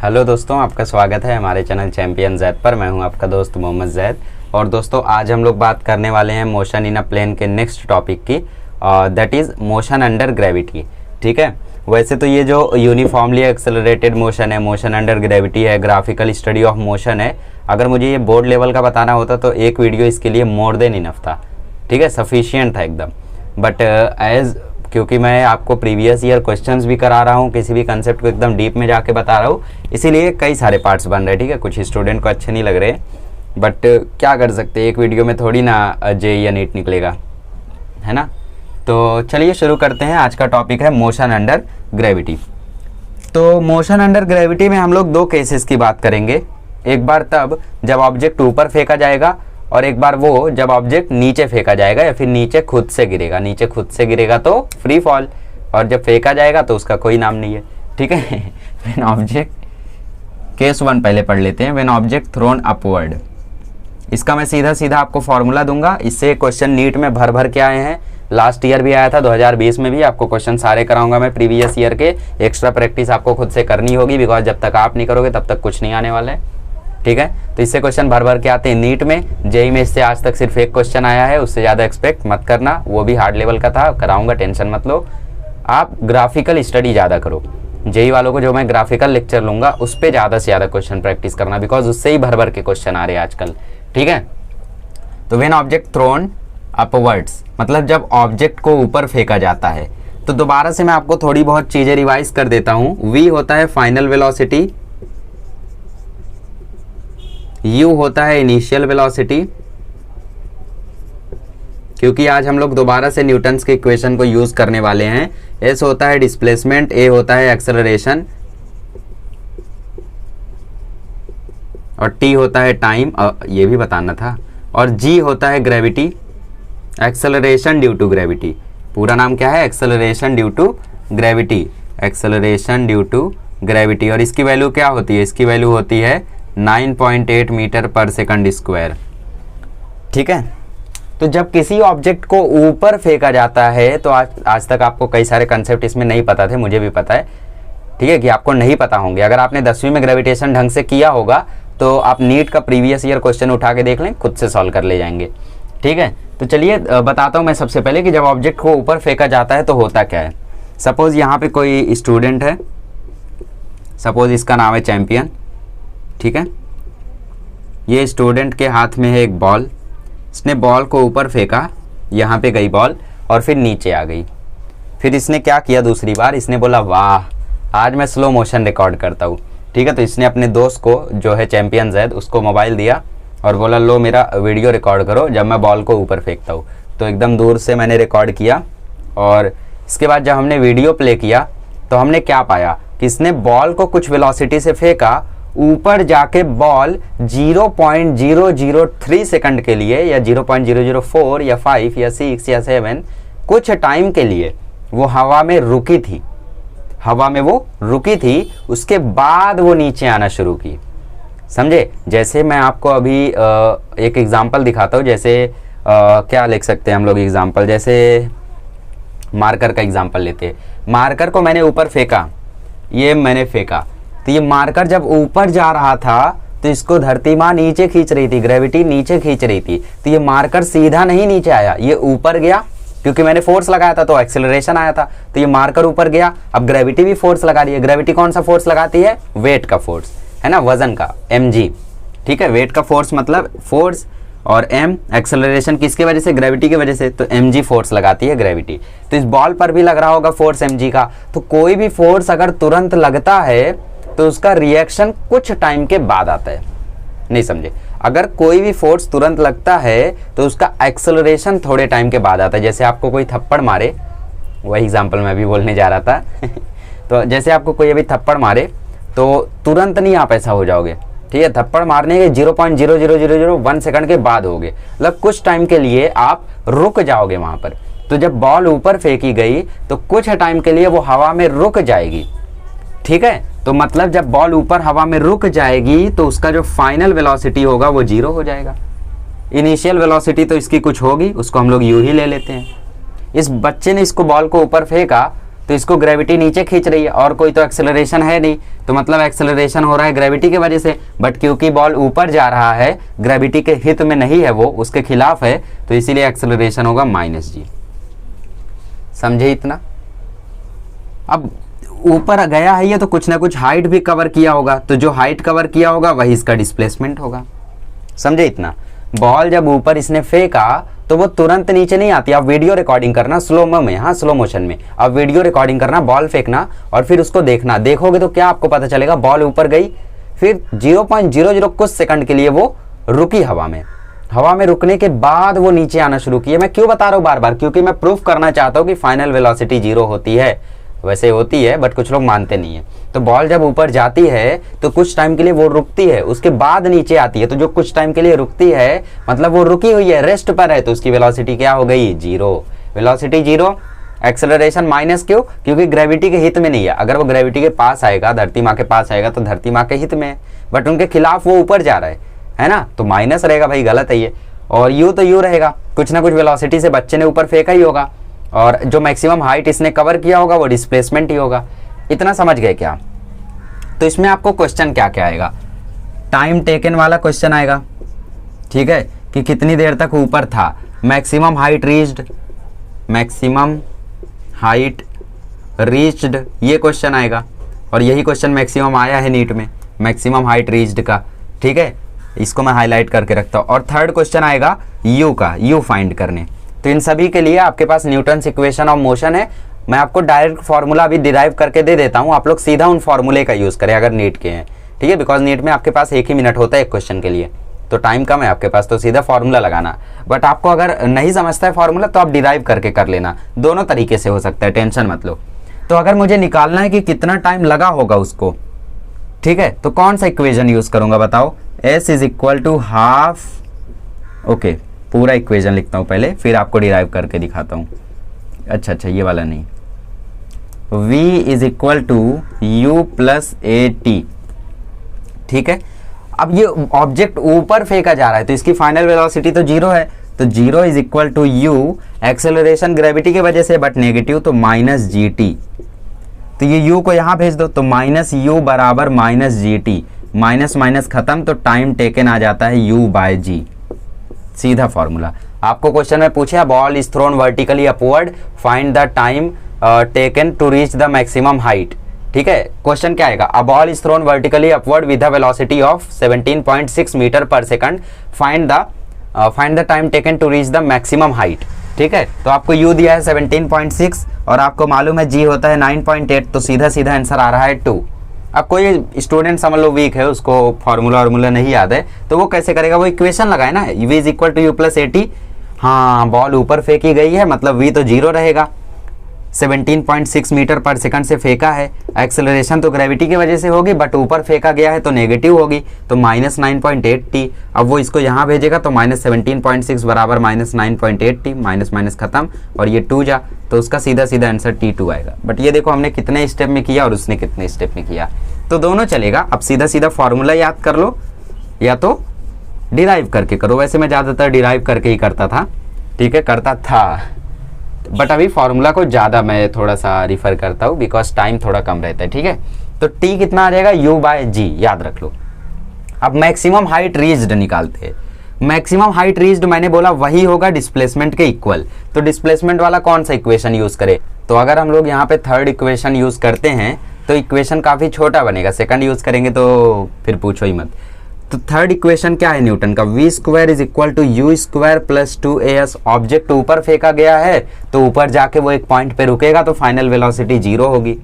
Hello दोस्तों, आपका स्वागत है हमारे चैनल चैंपियन जैद पर। मैं हूं आपका दोस्त मोहम्मद जैद। और दोस्तों, आज हम लोग बात करने वाले हैं मोशन इन अ प्लेन के नेक्स्ट टॉपिक की, that is motion under gravity. ठीक है, वैसे तो ये जो यूनिफॉर्मली एक्सेलरेटेड मोशन है, मोशन अंडर ग्रेविटी है, ग्राफिकल स्टडी ऑफ मोशन है, अगर मुझे ये बोर्ड लेवल का बताना होता तो एक वीडियो इसके लिए मोर देन इनफ था। ठीक है, सफिशिएंट था एकदम। बट क्योंकि मैं आपको प्रीवियस ईयर क्वेश्चंस भी करा रहा हूँ, किसी भी कंसेप्ट को एकदम डीप में जाके बता रहा हूँ, इसीलिए कई सारे पार्ट्स बन रहे हैं। ठीक है, कुछ स्टूडेंट को अच्छे नहीं लग रहे, बट क्या कर सकते, एक वीडियो में थोड़ी ना जे या नीट निकलेगा, है ना। तो चलिए शुरू करते हैं। आज का टॉपिक है मोशन अंडर ग्रेविटी। तो मोशन अंडर ग्रेविटी में हम लोग दो केसेस की बात करेंगे। एक बार तब जब ऑब्जेक्ट ऊपर फेंका जाएगा, और एक बार वो जब ऑब्जेक्ट नीचे फेंका जाएगा या फिर नीचे खुद से गिरेगा। नीचे खुद से गिरेगा तो फ्री फॉल, और जब फेंका जाएगा तो उसका कोई नाम नहीं है। ठीक है, व्हेन ऑब्जेक्ट, केस 1 पहले पढ़ लेते हैं। व्हेन ऑब्जेक्ट थ्रोन अपवर्ड, इसका मैं सीधा सीधा आपको फॉर्मूला दूंगा। इससे क्वेश्चन नीट में भर भर के आए हैं। लास्ट ईयर भी आया था, 2020 में भी। आपको क्वेश्चन सारे कराऊंगा मैं प्रीवियस ईयर के। एक्स्ट्रा प्रैक्टिस आपको खुद से करनी होगी, बिकॉज जब तक आप नहीं करोगे तब तक कुछ नहीं आने वाला है। ठीक है, तो इससे क्वेश्चन भर भर के आते हैं नीट में। जेई में इससे आज तक सिर्फ एक क्वेश्चन आया है, उससे ज़्यादा एक्सपेक्ट मत करना। वो भी हार्ड लेवल का था, कराऊंगा, टेंशन मत लो। आप ग्राफिकल स्टडी ज़्यादा करो। जेई वालों को जो मैं ग्राफिकल लेक्चर लूंगा उस पर ज़्यादा से ज़्यादा क्वेश्चन प्रैक्टिस करना, बिकॉज उससे ही भर भर के क्वेश्चन आ रहे हैं आजकल। ठीक है, तो व्हेन ऑब्जेक्ट थ्रोन अपवर्ड्स, मतलब जब ऑब्जेक्ट को ऊपर फेंका जाता है। तो दोबारा से मैं आपको थोड़ी बहुत चीज़ें रिवाइज कर देता हूँ। वी होता है फाइनल वेलोसिटी, U होता है इनिशियल वेलोसिटी, क्योंकि आज हम लोग दोबारा से न्यूटन्स के इक्वेशन को यूज करने वाले हैं। S होता है डिस्प्लेसमेंट, A होता है एक्सेलरेशन, और T होता है टाइम, ये भी बताना था, और G होता है gravity, acceleration due to gravity. पूरा नाम क्या है? Acceleration due to gravity, acceleration due to gravity. और इसकी वैल्यू क्या होती है? इसकी वैल्यू होती है 9.8 मीटर पर सेकंड स्क्वायर। ठीक है, तो जब किसी ऑब्जेक्ट को ऊपर फेंका जाता है, तो आज तक आपको कई सारे कंसेप्ट इसमें नहीं पता थे, मुझे भी पता है। ठीक है, कि आपको नहीं पता होंगे। अगर आपने 10वीं में ग्रेविटेशन ढंग से किया होगा तो आप नीट का प्रीवियस ईयर क्वेश्चन उठा के देख लें, खुद से सॉल्व कर ले जाएंगे। ठीक है, तो चलिए बताता हूँ मैं सबसे पहले कि जब ऑब्जेक्ट को ऊपर फेंका जाता है तो होता क्या है। सपोज यहाँ पे कोई स्टूडेंट है, सपोज इसका नाम है चैंपियन। ठीक है, ये स्टूडेंट के हाथ में है एक बॉल। इसने बॉल को ऊपर फेंका, यहाँ पे गई बॉल और फिर नीचे आ गई। फिर इसने क्या किया दूसरी बार? इसने बोला वाह, आज मैं स्लो मोशन रिकॉर्ड करता हूँ। ठीक है, तो इसने अपने दोस्त को, जो है चैंपियन जैद, उसको मोबाइल दिया और बोला लो मेरा वीडियो रिकॉर्ड करो जब मैं बॉल को ऊपर फेंकता हूँ। तो एकदम दूर से मैंने रिकॉर्ड किया, और इसके बाद जब हमने वीडियो प्ले किया तो हमने क्या पाया कि इसने बॉल को कुछ वेलोसिटी से फेंका, ऊपर जाके बॉल 0.003 सेकंड के लिए, या 0.004 या 5 या 6 या 7 कुछ टाइम के लिए वो हवा में रुकी थी। हवा में वो रुकी थी, उसके बाद वो नीचे आना शुरू की। समझे? जैसे मैं आपको अभी एक एग्जांपल दिखाता हूँ। जैसे क्या लिख सकते हैं हम लोग एग्जांपल, जैसे मार्कर का एग्जांपल लेते हैं। मार्कर को मैंने ऊपर फेंका, ये मैंने फेंका, तो ये मार्कर जब ऊपर जा रहा था तो इसको धरती माँ नीचे खींच रही थी, ग्रेविटी नीचे खींच रही थी। तो ये मार्कर सीधा नहीं नीचे आया, ये ऊपर गया, क्योंकि मैंने फोर्स लगाया था तो एक्सेलरेशन आया था। तो ये मार्कर ऊपर गया, अब ग्रेविटी भी फोर्स लगा रही है। ग्रेविटी कौन सा फोर्स लगाती है? वेट का फोर्स, है ना, वजन का, mg। ठीक है, वेट का फोर्स मतलब फोर्स, और m एक्सेलरेशन किसकी वजह से? ग्रेविटी की वजह से। तो mg फोर्स लगाती है ग्रेविटी। तो इस बॉल पर भी लग रहा होगा फोर्स mg का। तो कोई भी फोर्स अगर तुरंत लगता है तो उसका रिएक्शन कुछ टाइम के बाद आता है। नहीं समझे? अगर कोई भी फोर्स तुरंत लगता है तो उसका एक्सेलरेशन थोड़े टाइम के बाद आता है। जैसे आपको कोई थप्पड़ मारे, वही एग्जांपल मैं भी बोलने जा रहा था तो जैसे आपको कोई अभी थप्पड़ मारे तो तुरंत नहीं आप ऐसा हो जाओगे। ठीक है, थप्पड़ मारने के 0.00001 सेकंड के बाद होगे, मतलब कुछ टाइम के लिए आप रुक जाओगे वहां पर। तो जब बॉल ऊपर फेंकी गई तो कुछ टाइम के लिए वो हवा में रुक जाएगी। ठीक है, तो मतलब जब बॉल ऊपर हवा में रुक जाएगी तो उसका जो फाइनल वेलोसिटी होगा वो 0 हो जाएगा। इनिशियल वेलोसिटी तो इसकी कुछ होगी, उसको हम लोग यू ही ले लेते हैं। इस बच्चे ने इसको बॉल को ऊपर फेंका तो इसको ग्रेविटी नीचे खींच रही है और कोई तो एक्सेलरेशन है नहीं, तो मतलब एक्सेलरेशन हो रहा है ग्रेविटी की वजह से। बट क्योंकि बॉल ऊपर जा रहा है, ग्रेविटी के हित में नहीं है, वो उसके खिलाफ है, तो इसीलिए एक्सेलरेशन होगा -g। समझे इतना? अब ऊपर गया है ये तो कुछ ना कुछ हाइट भी कवर किया होगा, तो जो हाइट कवर किया होगा वही इसका डिस्प्लेसमेंट होगा। समझे इतना? बॉल जब ऊपर इसने फेंका तो वो तुरंत नीचे नहीं आती। आप वीडियो रिकॉर्डिंग करना स्लो में, हाँ स्लो मोशन में आप वीडियो रिकॉर्डिंग करना, बॉल फेंकना और फिर उसको देखना। देखोगे तो क्या आपको पता चलेगा, बॉल ऊपर गई, फिर 0.00 कुछ सेकंड के लिए वो रुकी हवा में। हवा में रुकने के बाद वो नीचे आना शुरू किया। मैं क्यों बता रहा हूँ बार बार? क्योंकि मैं प्रूफ करना चाहता हूँ कि फाइनल वेलोसिटी 0 होती है। वैसे होती है बट कुछ लोग मानते नहीं है। तो बॉल जब ऊपर जाती है तो कुछ टाइम के लिए वो रुकती है, उसके बाद नीचे आती है। तो जो कुछ टाइम के लिए रुकती है मतलब वो रुकी हुई है, रेस्ट पर है, तो उसकी वेलोसिटी क्या हो गई? 0। Velocity 0, acceleration minus. क्यों? क्योंकि ग्रेविटी के हित में नहीं है। अगर वो ग्रेविटी के पास आएगा, धरती माँ के पास आएगा, तो धरती माँ के हित में है, बट उनके खिलाफ वो ऊपर जा रहा है ना, तो माइनस रहेगा भाई, गलत है ये। और यू तो यू रहेगा, कुछ ना कुछ वेलोसिटी से बच्चे ने ऊपर फेंका ही होगा और जो मैक्सिमम हाइट इसने कवर किया होगा वो डिस्प्लेसमेंट ही होगा। इतना समझ गए क्या? तो इसमें आपको क्वेश्चन क्या क्या आएगा? टाइम टेकन वाला क्वेश्चन आएगा, ठीक है, कि कितनी देर तक ऊपर था, maximum height reached, maximum height reached, ये क्वेश्चन आएगा। और यही क्वेश्चन मैक्सिमम आया है नीट में, मैक्सिमम हाइट रीच्ड का, ठीक है, इसको मैं हाईलाइट करके रखता हूँ। और थर्ड क्वेश्चन आएगा यू का, यू फाइंड करने। तो इन सभी के लिए आपके पास न्यूटन्स इक्वेशन ऑफ मोशन है। मैं आपको डायरेक्ट फार्मूला अभी डिराइव करके दे देता हूँ, आप लोग सीधा उन फार्मूले का यूज़ करें अगर नीट के हैं, ठीक है, बिकॉज नीट में आपके पास 1 ही मिनट होता है एक क्वेश्चन के लिए, तो टाइम कम है आपके पास, तो सीधा फार्मूला लगाना। बट आपको अगर नहीं समझता है फार्मूला तो आप डिराइव करके कर लेना, दोनों तरीके से हो सकता है, टेंशन मत लो। तो अगर मुझे निकालना है कि कितना टाइम लगा होगा उसको, ठीक है, तो कौन सा इक्वेशन यूज़ करूँगा बताओ? S is equal to half, okay, पूरा इक्वेशन लिखता हूँ पहले, फिर आपको डिराइव करके दिखाता हूँ। अच्छा, ये वाला नहीं, V is equal to U plus AT, ठीक है। अब ये ऑब्जेक्ट ऊपर फेंका जा रहा है तो इसकी फाइनल वेलोसिटी तो 0 है, तो 0 is equal to U, acceleration gravity की वजह से बट नेगेटिव, तो -GT। तो ये U को यहाँ भेज दो, तो -U बराबर -GT, माइनस माइनस खत्म, तो टाइम टेकन आ जाता है U/G, सीधा फॉर्मूला। आपको क्वेश्चन में पूछा ball is thrown vertically upward, find the time taken to reach the maximum height, ठीक है। क्वेश्चन क्या आएगा? A ball is thrown vertically upward with a velocity of 17.6 metre per second, find the time taken to reach the maximum height, ठीक है। तो आपको U दिया है 17.6 और आपको मालूम है G होता है 9.8, तो सीधा सीधा आंसर आ रहा है 2। अब कोई स्टूडेंट समझ लो वीक है, उसको फार्मूला नहीं याद है, तो वो कैसे करेगा? वो इक्वेशन लगाए ना, V is equal to U plus AT। हाँ, बॉल ऊपर फेंकी गई है मतलब V तो 0 रहेगा, 17.6 मीटर पर सेकंड से फेंका है, एक्सेलरेशन तो ग्रेविटी की वजह से होगी बट ऊपर फेंका गया है तो नेगेटिव होगी, तो -9.8t। अब वो इसको यहाँ भेजेगा तो -17.6 बराबर -9.8t, माइनस माइनस खत्म और ये 2 जा, तो उसका सीधा सीधा आंसर T2 आएगा। बट ये देखो हमने कितने स्टेप में किया और उसने कितने स्टेप में किया, तो दोनों चलेगा। अब सीधा सीधा फॉर्मूला याद कर लो या तो डिराइव करके करो, वैसे मैं ज़्यादातर डिराइव करके ही करता था, ठीक है, करता था, बट अभी फार्मूला को ज़्यादा मैं थोड़ा सा रिफर करता हूँ बिकॉज टाइम थोड़ा कम रहता है, ठीक है। तो T कितना आ जाएगा? U/G, याद रख लो। अब मैक्सिमम हाइट रीच्ड निकालते हैं। मैक्सिमम हाइट रीच्ड मैंने बोला वही होगा डिस्प्लेसमेंट के इक्वल, तो डिस्प्लेसमेंट वाला कौन सा इक्वेशन यूज़ करें? तो अगर हम लोग यहाँ पे थर्ड इक्वेशन यूज़ करते हैं तो इक्वेशन काफ़ी छोटा बनेगा, सेकंड यूज़ करेंगे तो फिर पूछो ही मत। तो थर्ड इक्वेशन क्या है न्यूटन का? V² is equal to U² plus 2AS। Object ऊपर फेंका गया है तो ऊपर जाके वो एक पॉइंट पे रुकेगा तो फाइनल वेलोसिटी 0 होगी,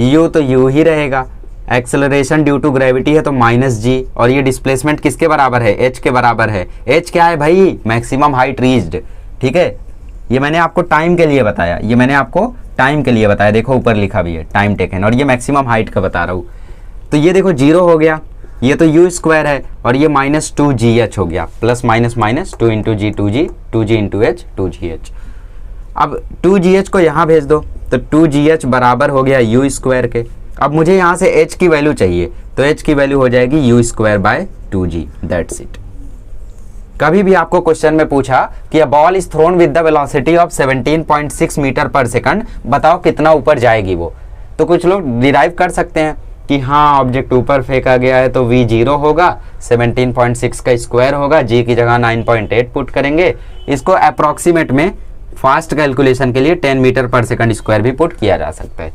U तो U ही रहेगा, एक्सेलरेशन ड्यू टू ग्रेविटी है तो -G, और ये डिस्प्लेसमेंट किसके बराबर है? H के बराबर है। H क्या है भाई? मैक्सिमम हाइट रीच्ड, ठीक है। ये मैंने आपको टाइम के लिए बताया, ये मैंने आपको टाइम के लिए बताया, देखो ऊपर लिखा भी है टाइम टेकन, और ये मैक्सिमम हाइट का बता रहा हूँ। तो ये देखो 0 हो गया, ये तो U² है और ये -2GH हो गया, plus minus minus 2 into G 2G, 2G into H 2GH। अब 2GH को यहाँ भेज दो तो 2GH बराबर हो गया U² के। अब मुझे यहाँ से H की वैल्यू चाहिए, तो H की वैल्यू हो जाएगी U² bye 2G, that's it. कभी भी आपको क्वेश्चन में पूछा कि a ball is thrown with the velocity of 17.6 metre per second, बताओ कितना ऊपर जाएगी वो। तो कुछ लोग डिराइव कर सकते हैं कि हाँ ऑब्जेक्ट ऊपर फेंका गया है तो v 0 होगा, 17.6 का स्क्वायर होगा, g की जगह 9.8 पुट करेंगे। इसको अप्रॉक्सीमेट में फास्ट कैलकुलेशन के लिए 10 मीटर पर सेकंड स्क्वायर भी पुट किया जा सकता है।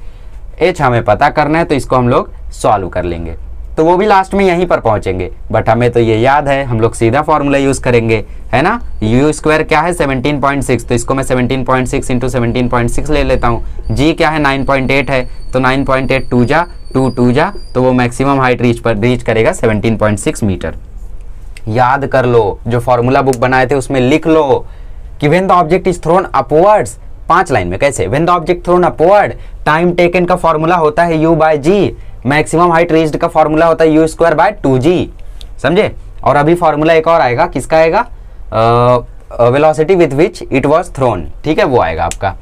h हमें पता करना है तो इसको हम लोग सॉल्व कर लेंगे, तो वो भी लास्ट में यहीं पर पहुंचेंगे, बट हमें तो ये याद है, हम लोग सीधा फॉर्मूला यूज करेंगे, है ना। u स्क्वायर क्या है 17.6, तो इसको मैं 17.6 इंटू 17.6 ले लेता हूँ। g क्या है 9.8 है, तो 9.8 2 जा, तो वो मैक्सिमम हाइट रीच करेगा 17.6 मीटर। याद कर लो, जो फॉर्मूला बुक बनाए थे उसमें लिख लो कि when the object is throne upwards, 5 line में कैसे, when the object throne upward, time taken का फॉर्मूला होता है u बाय जी, मैक्सिमम हाइट रीच्ड का फॉर्मूला होता है u स्क्वायर बाय 2g, समझे। और अभी फॉर्मूला एक और आएगा, किसका आएगा, velocity with which it was thrown, ठीक है, वो आएगा आपका।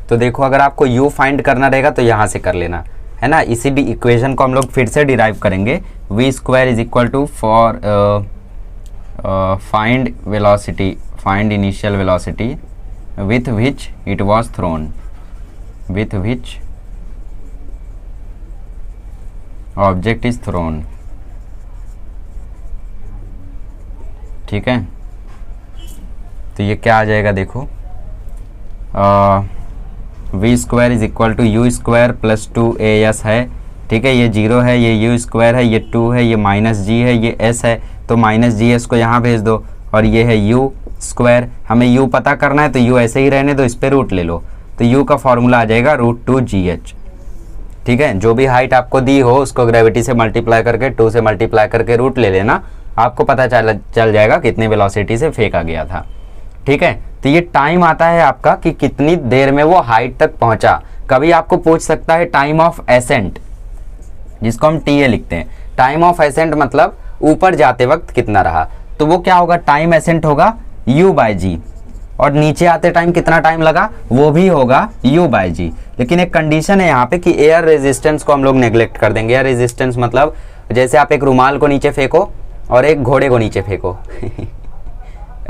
तो देखो अगर आपको u फाइंड करना रहेगा तो यहाँ से कर लेना, है ना। इसी इक्वेशन को हम लोग फिर से डिराइव करेंगे, v square is equal to for find velocity, find initial velocity with which it was thrown, with which object is thrown, ठीक है। तो ये क्या आ जाएगा देखो, v square is equal to u square plus 2as है, ठीक है, ये 0 है, ये u स्क्वायर है, ये 2 है, ये माइनस g है, ये s है, तो माइनस जी एस को यहाँ भेज दो, और ये है u स्क्वायर, हमें u पता करना है तो u ऐसे ही रहने दो, इस पे रूट ले लो, तो u का फॉर्मूला आ जाएगा √2gh, ठीक है। जो भी हाइट आपको दी हो उसको ग्रेविटी से मल्टीप्लाई करके 2 से मल्टीप्लाई करके रूट ले लेना, आपको पता चल जाएगा कितनी वेलोसिटी से फेंका गया था, ठीक है। तो ये टाइम आता है आपका कि कितनी देर में वो हाइट तक पहुंचा। कभी आपको पूछ सकता है टाइम ऑफ एसेंट, जिसको हम TA लिखते हैं, टाइम ऑफ एसेंट मतलब ऊपर जाते वक्त कितना रहा, तो वो क्या होगा, टाइम एसेंट होगा u बाय जी, और नीचे आते टाइम कितना टाइम लगा वो भी होगा u बाय जी। लेकिन एक कंडीशन है यहाँ पे कि एयर रेजिस्टेंस को हम लोग नेग्लेक्ट कर देंगे। एयर रेजिस्टेंस मतलब जैसे आप एक रुमाल को नीचे फेंको और एक घोड़े को नीचे फेंको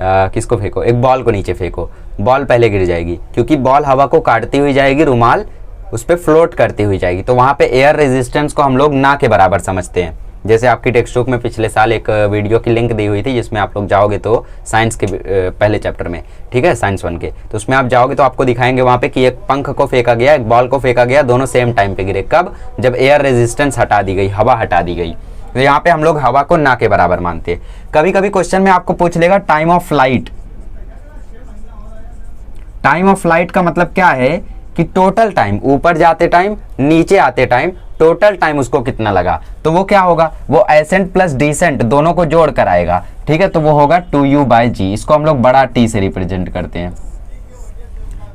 किसको फेंको, एक बॉल को नीचे फेंको, बॉल पहले गिर जाएगी, क्योंकि बॉल हवा को काटती हुई जाएगी, रुमाल उस पर फ्लोट करती हुई जाएगी, तो वहाँ पे एयर रेजिस्टेंस को हम लोग ना के बराबर समझते हैं। जैसे आपकी टेक्स्ट बुक में पिछले साल एक वीडियो की लिंक दी हुई थी, जिसमें आप लोग जाओगे तो साइंस के पहले चैप्टर में, ठीक है, साइंस 1 के, तो उसमें आप जाओगे तो आपको दिखाएंगे वहाँ पे कि एक पंख को फेंका गया, एक बॉल को फेंका गया, दोनों सेम टाइम पे गिरे। कब, जब एयर रेजिस्टेंस हटा दी गई, हवा हटा दी गई। तो यहाँ पे हम लोग हवा को ना के बराबर मानते हैं। कभी कभी क्वेश्चन में आपको पूछ लेगा time of flight. Time of flight का मतलब क्या है कि टोटल टाइम, ऊपर जाते टाइम नीचे आते टाइम टोटल टाइम उसको कितना लगा, तो वो क्या होगा, वो एसेंट प्लस डिसेंट दोनों को जोड़ कर आएगा, ठीक है, तो वो होगा 2u बाय जी। इसको हम लोग बड़ा T से रिप्रेजेंट करते हैं।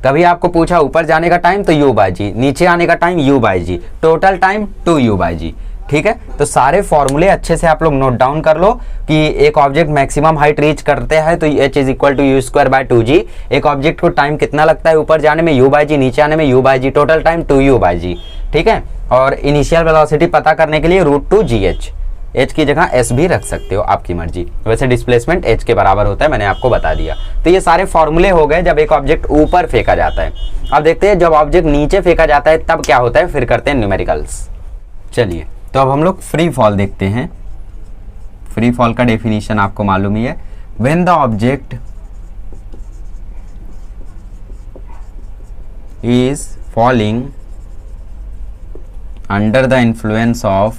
कभी आपको पूछा ऊपर जाने का टाइम तो u बाय जी, नीचे आने का टाइम u बाय जी, टोटल टाइम 2u बाय जी, ठीक है। तो सारे फॉर्मूले अच्छे से आप लोग नोट डाउन कर लो कि एक ऑब्जेक्ट मैक्सिमम हाइट रीच करते हैं तो h is equal to u square by 2g। एक ऑब्जेक्ट को टाइम कितना लगता है ऊपर जाने में, u बाय जी, नीचे आने में u बाय जी, टोटल टाइम 2u बाय जी, ठीक है। और इनिशियल वेलोसिटी पता करने के लिए √2gh, h की जगह s भी रख सकते हो, आपकी मर्जी। वैसे डिस्प्लेसमेंट h के बराबर होता है, मैंने आपको बता दिया। तो ये सारे फॉर्मूले हो गए जब एक ऑब्जेक्ट ऊपर फेंका जाता है। अब देखते हैं जब ऑब्जेक्ट नीचे फेंका जाता है तब क्या होता है, फिर करते हैं न्यूमेरिकल्स। चलिए, तो अब हम लोग फ्री फॉल देखते हैं। फ्री फॉल का डेफिनेशन आपको मालूम ही है, when the object is falling under the influence of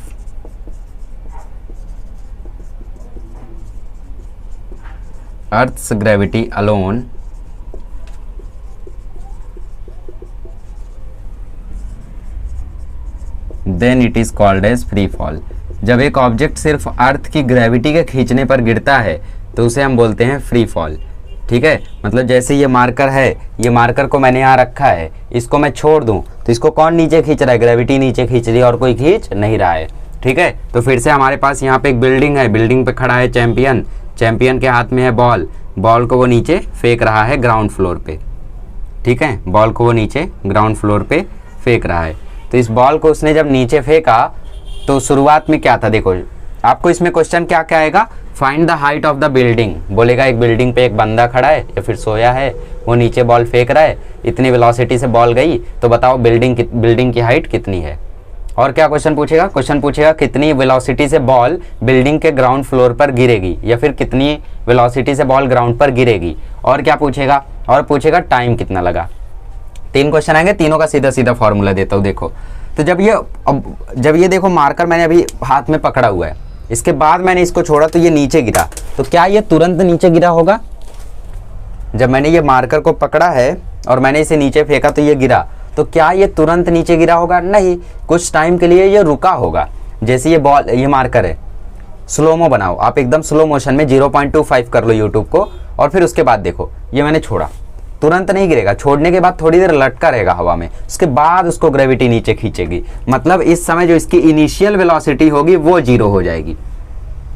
earth's gravity alone, then it is called as free fall. जब एक ऑब्जेक्ट सिर्फ अर्थ की ग्रेविटी के खींचने पर गिरता है तो उसे हम बोलते हैं फ्री फॉल, ठीक है। मतलब जैसे ये मार्कर है, ये मार्कर को मैंने यहाँ रखा है, इसको मैं छोड़ दूं तो इसको कौन नीचे खींच रहा है, ग्रेविटी नीचे खींच रही है और कोई खींच नहीं रहा है, ठीक है। तो फिर से हमारे पास यहाँ पे एक बिल्डिंग है, बिल्डिंग पे खड़ा है चैंपियन, चैंपियन के हाथ में है बॉल, बॉल को वो नीचे फेंक रहा है ग्राउंड फ्लोर पे, ठीक है, बॉल को वो नीचे ग्राउंड फ्लोर पे फेंक रहा है। तो इस बॉल को उसने जब नीचे फेंका तो शुरुआत में क्या था, देखो आपको इसमें क्वेश्चन क्या क्या आएगा, find the height of the building, बोलेगा एक बिल्डिंग पे एक बंदा खड़ा है या फिर सोया है, वो नीचे बॉल फेंक रहा है, इतनी वेलोसिटी से बॉल गई, तो बताओ बिल्डिंग की हाइट कितनी है। और क्या क्वेश्चन पूछेगा, क्वेश्चन पूछेगा कितनी वेलोसिटी से बॉल बिल्डिंग के ग्राउंड फ्लोर पर गिरेगी, या फिर कितनी वेलोसिटी से बॉल ग्राउंड पर गिरेगी। और क्या पूछेगा, और पूछेगा टाइम कितना लगा। 3 क्वेश्चन आएंगे, तीनों का सीधा सीधा फॉर्मूला देता हूँ। देखो तो जब ये देखो मार्कर मैंने अभी हाथ में पकड़ा हुआ है, इसके बाद मैंने इसको छोड़ा तो ये नीचे गिरा, तो क्या ये तुरंत नीचे गिरा होगा। जब मैंने ये मार्कर को पकड़ा है और मैंने इसे नीचे फेंका तो ये गिरा, तो क्या ये तुरंत नीचे गिरा होगा, नहीं, कुछ टाइम के लिए ये रुका होगा। जैसे ये मार्कर है, स्लोमो बनाओ आप, एकदम स्लो मोशन में 0.25 कर लो यूट्यूब को, और फिर उसके बाद देखो ये मैंने छोड़ा, तुरंत नहीं गिरेगा, छोड़ने के बाद थोड़ी देर लटका रहेगा हवा में, उसके बाद उसको ग्रेविटी नीचे खींचेगी। मतलब इस समय जो इसकी इनिशियल वेलोसिटी होगी वो 0 हो जाएगी,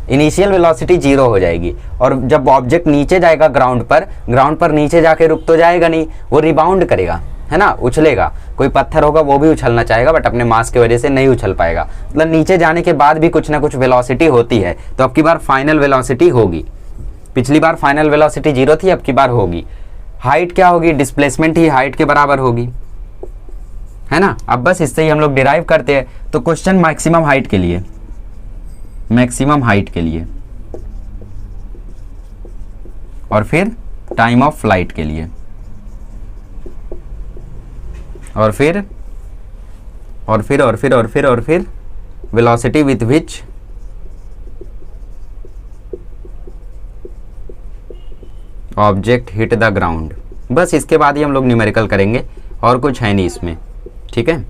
इनिशियल वेलोसिटी 0 हो जाएगी। और जब ऑब्जेक्ट नीचे जाएगा ग्राउंड पर नीचे जाके रुक तो जाएगा नहीं, वो रिबाउंड करेगा, है ना, उछलेगा। कोई पत्थर होगा वो भी उछलना चाहेगा, बट अपने मास की वजह से नहीं उछल पाएगा। मतलब नीचे जाने के बाद भी कुछ ना कुछ वेलोसिटी होती है। तो अब की बार फाइनल वेलोसिटी होगी, पिछली बार फाइनल वेलोसिटी 0 थी, अब की बार होगी। हाइट क्या होगी, डिस्प्लेसमेंट ही हाइट के बराबर होगी, है ना। अब बस इससे ही हम लोग डिराइव करते हैं। तो क्वेश्चन मैक्सिमम हाइट के लिए, और फिर टाइम ऑफ फ्लाइट के लिए, और फिर velocity with which object hit the ground. बस इसके बाद ही हम लोग न्यूमेरिकल करेंगे, और कुछ है नहीं इसमें, ठीक है।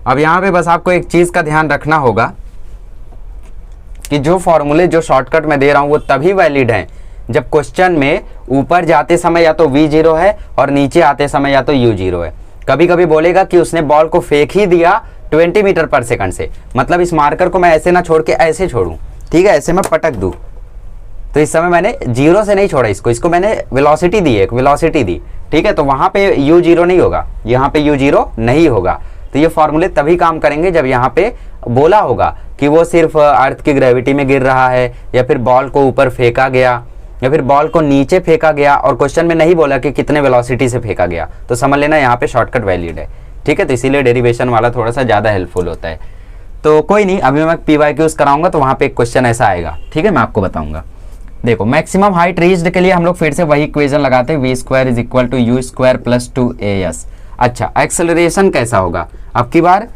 अब यहाँ पे बस आपको एक चीज़ का ध्यान रखना होगा कि जो फॉर्मूले, जो शॉर्टकट मैं दे रहा हूँ वो तभी वैलिड हैं जब क्वेश्चन में ऊपर जाते समय या तो v0 है और नीचे आते समय या तो u0 है। कभी कभी बोलेगा कि उसने बॉल को फेंक ही दिया 20 मीटर पर सेकंड से, मतलब इस मार्कर को मैं ऐसे ना छोड़ के ऐसे छोड़ूं, ठीक है, ऐसे मैं पटक दूं, तो इस समय मैंने 0 से नहीं छोड़ा इसको मैंने वेलोसिटी दी, एक वेलोसिटी दी, ठीक है। तो वहां पे u0 नहीं होगा, यहाँ पे u0 नहीं होगा। तो ये फॉर्मूले तभी काम करेंगे जब यहाँ पे बोला होगा कि वो सिर्फ अर्थ की ग्रेविटी में गिर रहा है, या फिर बॉल को ऊपर फेंका गया, या फिर बॉल को नीचे फेंका गया, और क्वेश्चन में नहीं बोला कि कितने वेलोसिटी से फेंका गया, तो समझ लेना यहाँ पे शॉर्टकट वैलिड है, ठीक है। तो इसीलिए डेरिवेशन वाला थोड़ा सा ज़्यादा हेल्पफुल होता है। तो कोई नहीं, अभी मैं PYQs कराऊंगा तो वहाँ पे एक क्वेश्चन ऐसा आएगा, ठीक है, मैं आपको बताऊंगा। देखो मैक्सिमम हाइट रीच्ड के लिए हम लोग फिर से वही इक्वेशन लगाते हैं, v² = u² + 2as। अच्छा, एक्सेलरेशन कैसा होगा, अब की बार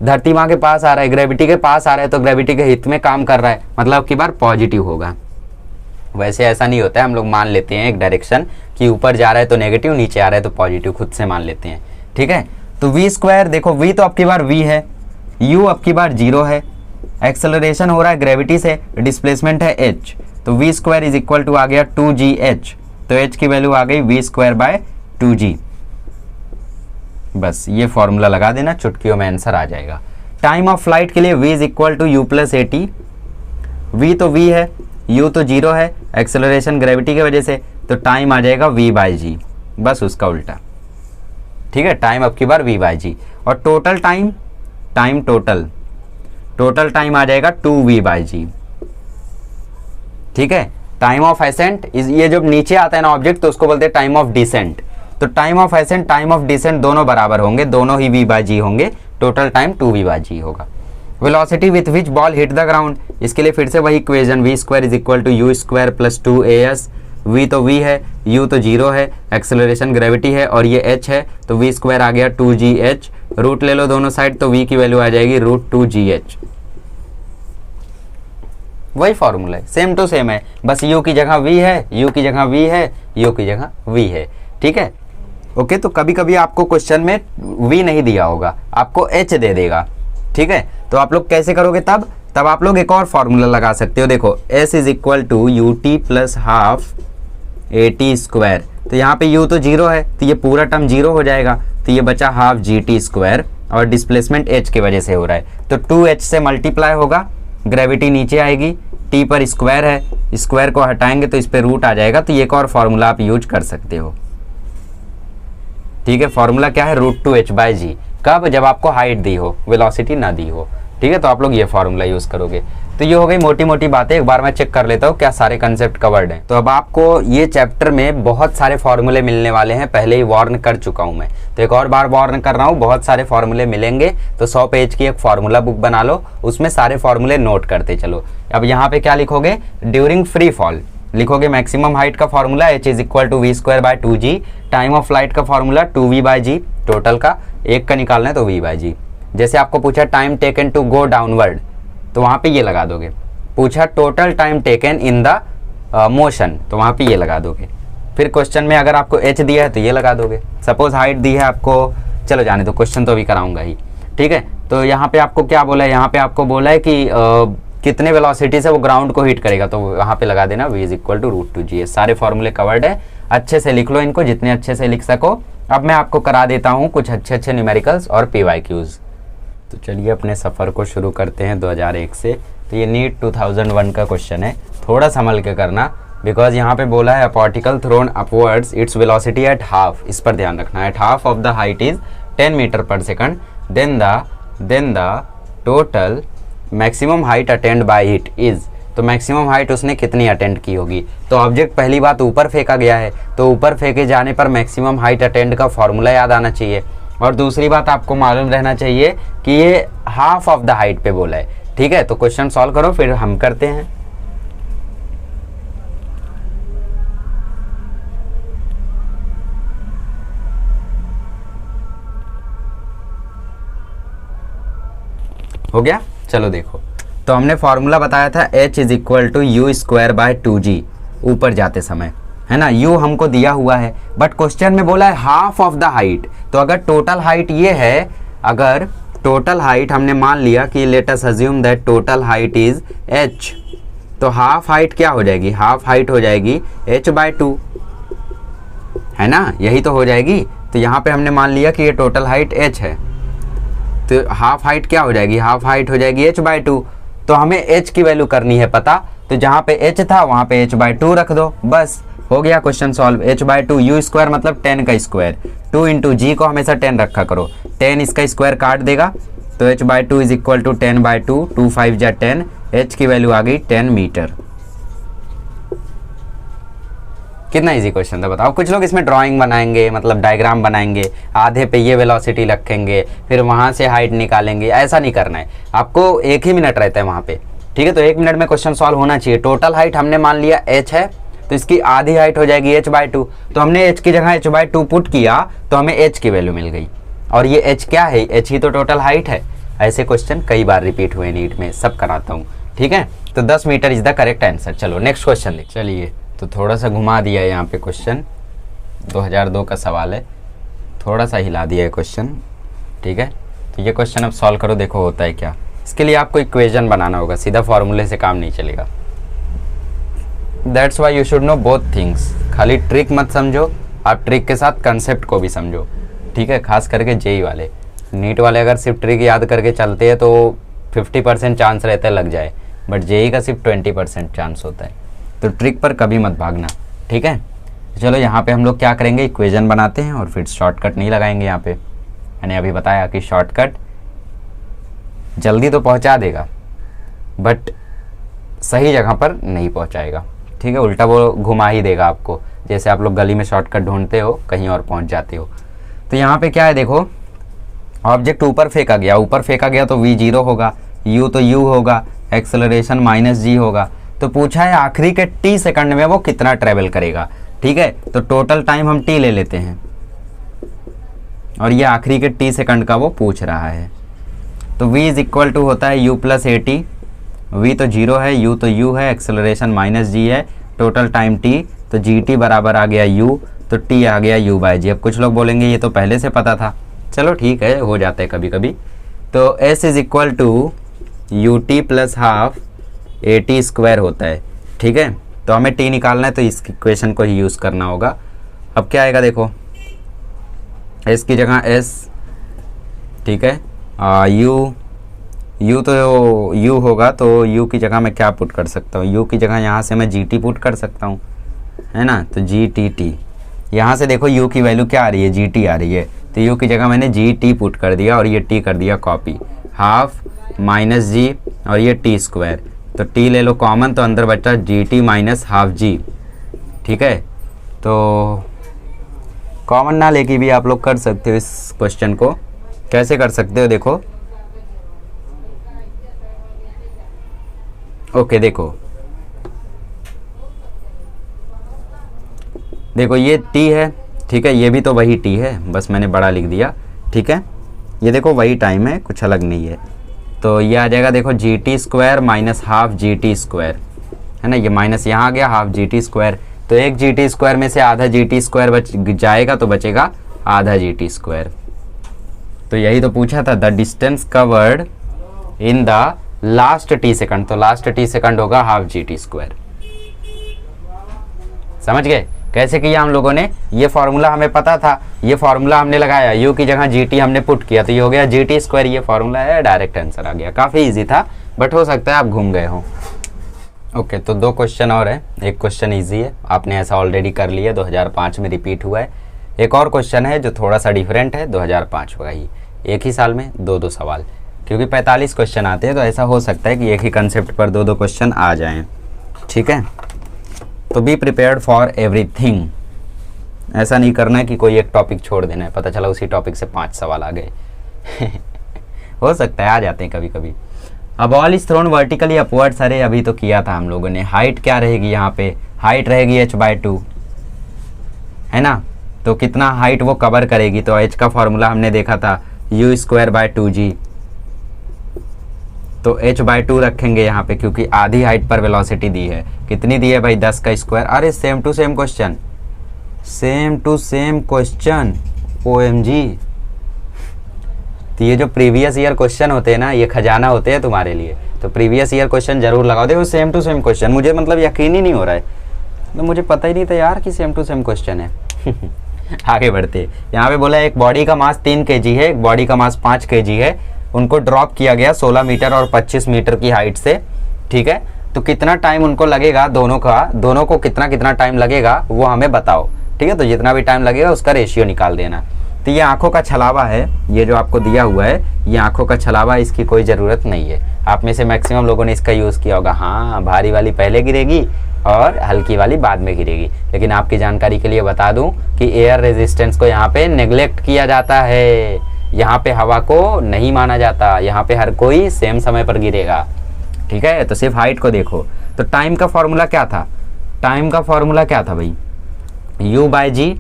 धरती माँ के पास आ रहा है, ग्रेविटी के पास आ रहा है, तो ग्रेविटी के हित में काम कर रहा है, मतलब अब की बार पॉजिटिव होगा। वैसे ऐसा नहीं होता है, हम लोग मान लेते हैं एक डायरेक्शन कि ऊपर जा रहा है तो नेगेटिव, नीचे आ रहा है तो पॉजिटिव, खुद से मान लेते हैं, ठीक है। तो v², देखो v तो अब की बार v है, u अब की बार 0 है, एक्सेलरेशन हो रहा है ग्रेविटी से, डिस्प्लेसमेंट है h, तो v² = आ गया 2gh, तो h की वैल्यू आ गई v² / 2g। बस ये फॉर्मूला लगा देना, चुटकियों में आंसर आ जाएगा। टाइम ऑफ फ्लाइट के लिए v = u + at, v तो v है, u तो 0 है, एक्सेलरेशन ग्रेविटी की वजह से, तो टाइम आ जाएगा v/g, बस उसका उल्टा, ठीक है। टाइम अब की बार v/g, और टोटल टाइम टोटल टाइम आ जाएगा 2v/g, ठीक है। टाइम ऑफ एसेंट, ये जब नीचे आता है ना ऑब्जेक्ट तो उसको बोलते हैं टाइम ऑफ डिसेंट। तो time of ascent, time of descent दोनों बराबर होंगे, दोनों ही v/g होंगे, टोटल टाइम 2v/g होगा। Velocity with which ball hit the ground, इसके लिए फिर से वही equation, v² = u² + 2as। v तो v है, u तो 0 है, एक्सेलरेशन ग्रेविटी है, और ये h है, तो v² आ गया 2gh, रूट ले लो दोनों साइड, तो v की वैल्यू आ जाएगी √2gh। वही फॉर्मूला है, सेम टू सेम है, बस u की जगह v है, u की जगह v है, u की जगह v है, ठीक है। ओके, तो कभी कभी आपको क्वेश्चन में v नहीं दिया होगा, आपको h दे देगा, ठीक है। तो आप लोग कैसे करोगे, तब आप लोग एक और फॉर्मूला लगा सकते हो। देखो s = ut + ½ at², तो यहाँ पे u तो 0 है, तो ये पूरा टर्म 0 हो जाएगा, तो ये बचा ½ gt², और डिस्प्लेसमेंट h की वजह से हो रहा है, तो 2h से मल्टीप्लाई होगा, ग्रेविटी नीचे आएगी, t पर स्क्वायर है, स्क्वायर को हटाएंगे तो इस पे रूट आ जाएगा, तो ये एक और फॉर्मूला आप यूज कर सकते हो, ठीक है। फॉर्मूला क्या है, √2h/g। कब, जब आपको हाइट दी हो, वेलोसिटी ना दी हो, ठीक है, तो आप लोग ये फॉर्मूला यूज़ करोगे। तो ये हो गई मोटी मोटी बातें, एक बार मैं चेक कर लेता हूँ क्या सारे कंसेप्ट कवर्ड हैं। तो अब आपको ये चैप्टर में बहुत सारे फॉर्मूले मिलने वाले हैं, पहले ही वार्न कर चुका हूँ मैं, तो एक और बार वार्न कर रहा हूँ, बहुत सारे फॉर्मूले मिलेंगे। तो 100 पेज की एक फार्मूला बुक बना लो, उसमें सारे फॉर्मूले नोट करते चलो। अब यहाँ पे क्या लिखोगे, ड्यूरिंग फ्री फॉल लिखोगे मैक्सिमम हाइट का formula h is equal to v²/2g, time of flight का फॉर्मूला 2v/g, टोटल का एक का निकालना है तो v/g। जैसे आपको पूछा time taken to go downward, तो वहां पे ये लगा दोगे। पूछा total time taken in the motion, तो वहां पे ये लगा दोगे। फिर क्वेश्चन में अगर आपको h दिया है तो ये लगा दोगे। सपोज हाइट दी है आपको, चलो जाने दो, क्वेश्चन तो अभी कराऊंगा ही, ठीक है। तो यहाँ पे आपको क्या बोला है, यहाँ पे आपको बोला है कि कितने वेलोसिटी से वो ग्राउंड को हिट करेगा, तो वहाँ पे लगा देना v is equal to √2g। सारे फॉर्मूले कवर्ड है, अच्छे से लिख लो इनको, जितने अच्छे से लिख सको। अब मैं आपको करा देता हूँ कुछ अच्छे अच्छे न्यूमेरिकल्स और PYQs। तो चलिए अपने सफ़र को शुरू करते हैं 2001 से। तो ये नीट 2001 का क्वेश्चन है, थोड़ा संभल के करना, बिकॉज यहाँ पे बोला है a particle thrown upwards its velocity at half, इस पर ध्यान रखना है। At half of the height is 10 metre per second, then the total maximum height attained by it is, तो मैक्सिमम हाइट उसने कितनी अटेंड की होगी। तो ऑब्जेक्ट पहली बात ऊपर फेंका गया है, तो ऊपर फेंके जाने पर मैक्सिमम हाइट अटेंड का फॉर्मूला याद आना चाहिए। और दूसरी बात आपको मालूम रहना चाहिए कि ये हाफ ऑफ द हाइट पे बोला है, ठीक है। तो क्वेश्चन सॉल्व करो, फिर हम करते हैं। हो गया, चलो देखो। तो हमने फॉर्मूला बताया था h is equal to u²/2g ऊपर जाते समय, है ना। u हमको दिया हुआ है, बट क्वेश्चन में बोला है हाफ ऑफ द हाइट। तो अगर टोटल हाइट ये है, अगर टोटल हाइट हमने मान लिया कि let us assume that total height is h, तो हाफ हाइट क्या हो जाएगी, हाफ हाइट हो जाएगी h/2, है ना, यही तो हो जाएगी। तो यहाँ पे हमने मान लिया कि ये टोटल हाइट h है, तो हाफ हाइट क्या हो जाएगी, हाफ हाइट हो जाएगी h/2। तो हमें h की वैल्यू करनी है पता, तो जहाँ पे h था वहाँ पे h/2 रख दो, बस हो गया क्वेश्चन सॉल्व। h/2 u² मतलब 10 का स्क्वायर, 2 इंटू जी को हमेशा 10 रखा करो, 10 इसका स्क्वायर काट देगा, तो h/2 इज इक्वल टू 10/2, 2 5 जा 10, h की वैल्यू आ गई 10 मीटर। कितना इजी क्वेश्चन था बताओ। कुछ लोग इसमें ड्राइंग बनाएंगे, मतलब डायग्राम बनाएंगे, आधे पे ये वेलोसिटी रखेंगे, फिर वहाँ से हाइट निकालेंगे, ऐसा नहीं करना है आपको। 1 ही मिनट रहता है वहाँ पे, ठीक है। तो 1 मिनट में क्वेश्चन सॉल्व होना चाहिए। टोटल हाइट हमने मान लिया h है, तो इसकी आधी हाइट हो जाएगी h/2, तो हमने h की जगह h/2 पुट किया, तो हमें h की वैल्यू मिल गई। और ये h क्या है, h ही तो टोटल हाइट है। ऐसे क्वेश्चन कई बार रिपीट हुए नीट में, सब कराता हूँ, ठीक है। तो 10 metre is the correct answer. चलो नेक्स्ट क्वेश्चन देख। चलिए, तो थोड़ा सा घुमा दिया है यहाँ पे, क्वेश्चन 2002 का सवाल है, थोड़ा सा हिला दिया है क्वेश्चन, ठीक है। तो ये क्वेश्चन अब सॉल्व करो, देखो होता है क्या। इसके लिए आपको इक्वेशन बनाना होगा, सीधा फॉर्मूले से काम नहीं चलेगा। That's why you should know both things. खाली ट्रिक मत समझो, आप ट्रिक के साथ कंसेप्ट को भी समझो, ठीक है। खास करके जेई वाले, नीट वाले अगर सिर्फ ट्रिक याद करके चलते हैं तो 50% चांस रहता है लग जाए, बट जेई का सिर्फ 20% चांस होता है। तो ट्रिक पर कभी मत भागना, ठीक है। चलो यहाँ पे हम लोग क्या करेंगे, इक्वेशन बनाते हैं और फिर शॉर्टकट नहीं लगाएंगे। यहाँ पे मैंने अभी बताया कि शॉर्टकट जल्दी तो पहुँचा देगा, बट सही जगह पर नहीं पहुँचाएगा, ठीक है। उल्टा वो घुमा ही देगा आपको, जैसे आप लोग गली में शॉर्टकट ढूंढते हो, कहीं और पहुँच जाते हो। तो यहाँ पे क्या है देखो, ऑब्जेक्ट ऊपर फेंका गया, ऊपर फेंका गया तो v 0 होगा, u तो u होगा, एक्सेलरेशन -g होगा। तो पूछा है आखिरी के t सेकंड में वो कितना ट्रेवल करेगा, ठीक है। तो टोटल टाइम हम t ले लेते हैं, और ये आखिरी के t सेकंड का वो पूछ रहा है। तो v इज इक्वल टू होता है u प्लस at, v तो 0 है, u तो u है, एक्सेलरेशन -g है, टोटल टाइम t, तो gt बराबर आ गया u, तो t आ गया u/g। अब कुछ लोग बोलेंगे ये तो पहले से पता था, चलो ठीक है, हो जाता है कभी कभी। तो s is equal to ut plus half at² होता है, ठीक है। तो हमें t निकालना है, तो इस इक्वेशन को ही यूज़ करना होगा। अब क्या आएगा देखो, s की जगह s, ठीक है, u तो u होगा, तो u की जगह मैं क्या पुट कर सकता हूँ, u की जगह यहाँ से मैं gt पुट कर सकता हूँ, है ना। तो gtt, यहाँ से देखो u की वैल्यू क्या आ रही है, gt आ रही है, तो u की जगह मैंने gt पुट कर दिया और ये t कर दिया कॉपी। हाफ माइनस जी और ये टी स्क्वायर, तो टी ले लो कॉमन, तो अंदर बचा जी टी माइनस हाफ जी। ठीक है, तो कॉमन ना लेके भी आप लोग कर सकते हो इस क्वेश्चन को। कैसे कर सकते हो देखो, ओके देखो ये टी है, ठीक है, ये भी तो वही टी है, बस मैंने बड़ा लिख दिया। ठीक है, ये देखो वही टाइम है, कुछ अलग नहीं है। तो ये आ जाएगा देखो G T square minus half G T square, है ना, ये माइनस यहाँ आ गया हाफ जी टी स्क्वायर, तो एक जी टी स्क्वायर में से आधा जी टी स्क्वायर बच जाएगा, तो बचेगा आधा जी टी स्क्वायर। तो यही तो पूछा था, the distance covered in the last T second, तो लास्ट टी सेकंड होगा हाफ जी टी स्क्वायर। समझ गए कैसे किया हम लोगों ने? ये फॉर्मूला हमें पता था, ये फॉर्मूला हमने लगाया, यू की जगह जी टी हमने पुट किया, तो ये हो गया जी टी स्क्वायर, ये फॉर्मूला है, डायरेक्ट आंसर आ गया। काफ़ी इजी था, बट हो सकता है आप घूम गए हो। ओके, तो 2 क्वेश्चन और है, एक क्वेश्चन इजी है, आपने ऐसा ऑलरेडी कर लिया, 2005 में रिपीट हुआ है। एक और क्वेश्चन है जो थोड़ा सा डिफरेंट है, 2005 का ही, एक ही साल में 2-2 सवाल, क्योंकि 45 क्वेश्चन आते हैं, तो ऐसा हो सकता है कि एक ही कंसेप्ट पर 2-2 क्वेश्चन आ जाएं। ठीक है, तो बी प्रिपेयर्ड फॉर एवरीथिंग, ऐसा नहीं करना है कि कोई एक टॉपिक छोड़ देना है, पता चला उसी टॉपिक से 5 सवाल आ गए। हो सकता है, आ जाते हैं कभी कभी। अब all is thrown vertically upwards, अरे अभी तो किया था हम लोगों ने। हाइट क्या रहेगी यहाँ पे? हाइट रहेगी h/2, है ना, तो कितना हाइट वो कवर करेगी? तो h का फॉर्मूला हमने देखा था u²/2g, तो h/2 रखेंगे यहाँ पे, क्योंकि आधी हाइट पर वेलोसिटी दी है। कितनी दी है भाई? 10 का स्क्वायर। अरे same to same question, same to same question, OMG। तो ये जो प्रीवियस ईयर क्वेश्चन होते हैं ना, ये खजाना होते हैं तुम्हारे लिए, तो प्रीवियस ईयर क्वेश्चन जरूर लगाओ। देखो सेम टू सेम क्वेश्चन, मुझे मतलब यकीन ही नहीं हो रहा है, तो मुझे पता ही नहीं था यार कि सेम टू सेम क्वेश्चन है। आगे बढ़ते, यहाँ पे बोला एक बॉडी का मास 3 kg है, एक बॉडी का मास 5 kg है, उनको ड्रॉप किया गया 16 मीटर और 25 मीटर की हाइट से। ठीक है, तो कितना टाइम उनको लगेगा दोनों को कितना टाइम लगेगा वो हमें बताओ। ठीक है, तो जितना भी टाइम लगेगा उसका रेशियो निकाल देना। तो ये आंखों का छलावा है, ये जो आपको दिया हुआ है, ये आंखों का छलावा, इसकी कोई ज़रूरत नहीं है। आप में से मैक्सिमम लोगों ने इसका यूज़ किया होगा। हाँ, भारी वाली पहले गिरेगी और हल्की वाली बाद में गिरेगी, लेकिन आपकी जानकारी के लिए बता दूं कि एयर रेजिस्टेंस को यहाँ पे नेग्लेक्ट किया जाता है, यहाँ पे हवा को नहीं माना जाता, यहाँ पे हर कोई सेम समय पर गिरेगा। ठीक है, तो सिर्फ हाइट को देखो। तो टाइम का फॉर्मूला क्या था? टाइम का फॉर्मूला क्या था भाई? u/g,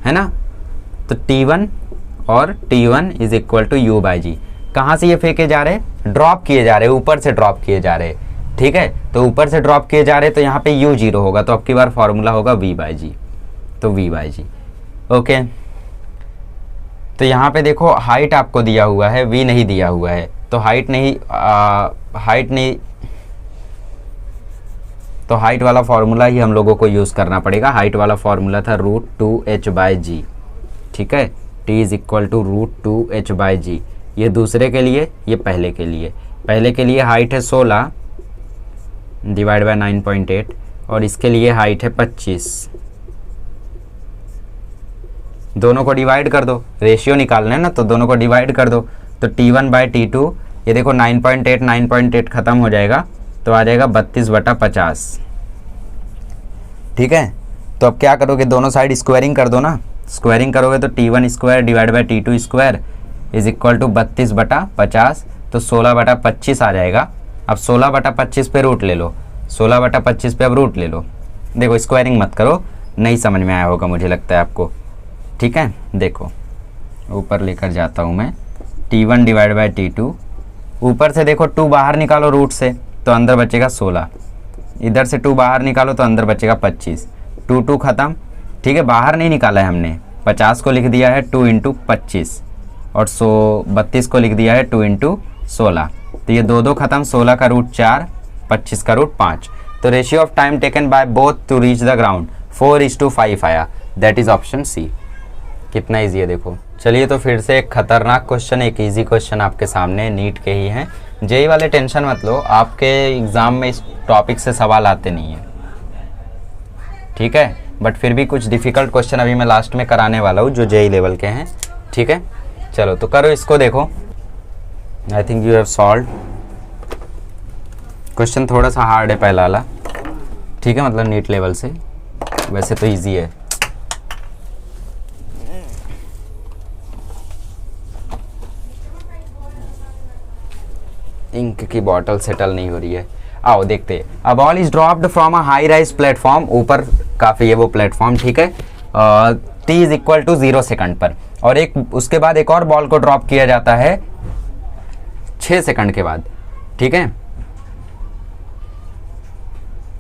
है ना, तो T1 और T1 is equal to u/g। कहाँ से ये फेंके जा रहे? ड्रॉप किए जा रहे, ऊपर से ड्रॉप किए जा रहे। ठीक है, तो ऊपर से ड्रॉप किए जा रहे, तो यहाँ पे u 0 होगा, तो अब की बार फॉर्मूला होगा v/g, तो v/g। ओके, तो यहाँ पे देखो हाइट आपको दिया हुआ है, v नहीं दिया हुआ है, तो हाइट नहीं, तो हाइट वाला फॉर्मूला ही हम लोगों को यूज़ करना पड़ेगा। हाइट वाला फॉर्मूला था √2h/g। ठीक है, t is equal to √2h/g। ये दूसरे के लिए, ये पहले के लिए। पहले के लिए हाइट है 16 डिवाइड बाय 9.8 और इसके लिए हाइट है 25। दोनों को डिवाइड कर दो, रेशियो निकालना है ना, तो दोनों को डिवाइड कर दो। तो T1/T2, ये देखो 9.8 खत्म हो जाएगा, तो आ जाएगा 32/50। ठीक है, तो अब क्या करोगे? दोनों साइड स्क्वायरिंग कर दो ना। स्क्वायरिंग करोगे तो T1² divide by T2² is equal to 32/50, तो 16/25 आ जाएगा। अब 16/25 पे रूट ले लो, 16/25 पे अब रूट ले लो। देखो स्क्वायरिंग मत करो, नहीं समझ में आया होगा मुझे लगता है आपको। ठीक है, देखो ऊपर लेकर जाता हूँ मैं, T1 डिवाइड बाय T2, ऊपर से देखो 2 बाहर निकालो रूट से, तो अंदर बचेगा 16, इधर से 2 बाहर निकालो तो अंदर बचेगा 25, 2 खत्म। ठीक है, बाहर नहीं निकाला है हमने, 50 को लिख दिया है 2 × 25 और 32 को लिख दिया है 2 × 16, तो ये 2 खत्म, 16 का रूट 4, 25 का रूट 5। तो ratio of time taken by both to reach the ground 4:5 आया, दैट इज ऑप्शन सी। कितना ईजी है देखो। चलिए, तो फिर से एक खतरनाक क्वेश्चन, एक इजी क्वेश्चन आपके सामने, नीट के ही हैं। जेई वाले टेंशन मत लो, आपके एग्ज़ाम में इस टॉपिक से सवाल आते नहीं हैं। ठीक है, बट फिर भी कुछ डिफ़िकल्ट क्वेश्चन अभी मैं लास्ट में कराने वाला हूँ जो जेई लेवल के हैं। ठीक है, चलो तो करो इसको। देखो I think you have solve. Question थोड़ा सा हार्ड है पहला वाला, ठीक है, मतलब नीट लेवल से, वैसे तो इजी है। इंक की बॉटल सेटल नहीं हो रही है। आओ देखते हैं। A ball is dropped from a high rise platform, ऊपर काफ़ी है वो प्लेटफॉर्म, ठीक है, t is equal to 0 second पर, और एक उसके बाद एक और बॉल को ड्रॉप किया जाता है 6 सेकंड के बाद, ठीक है,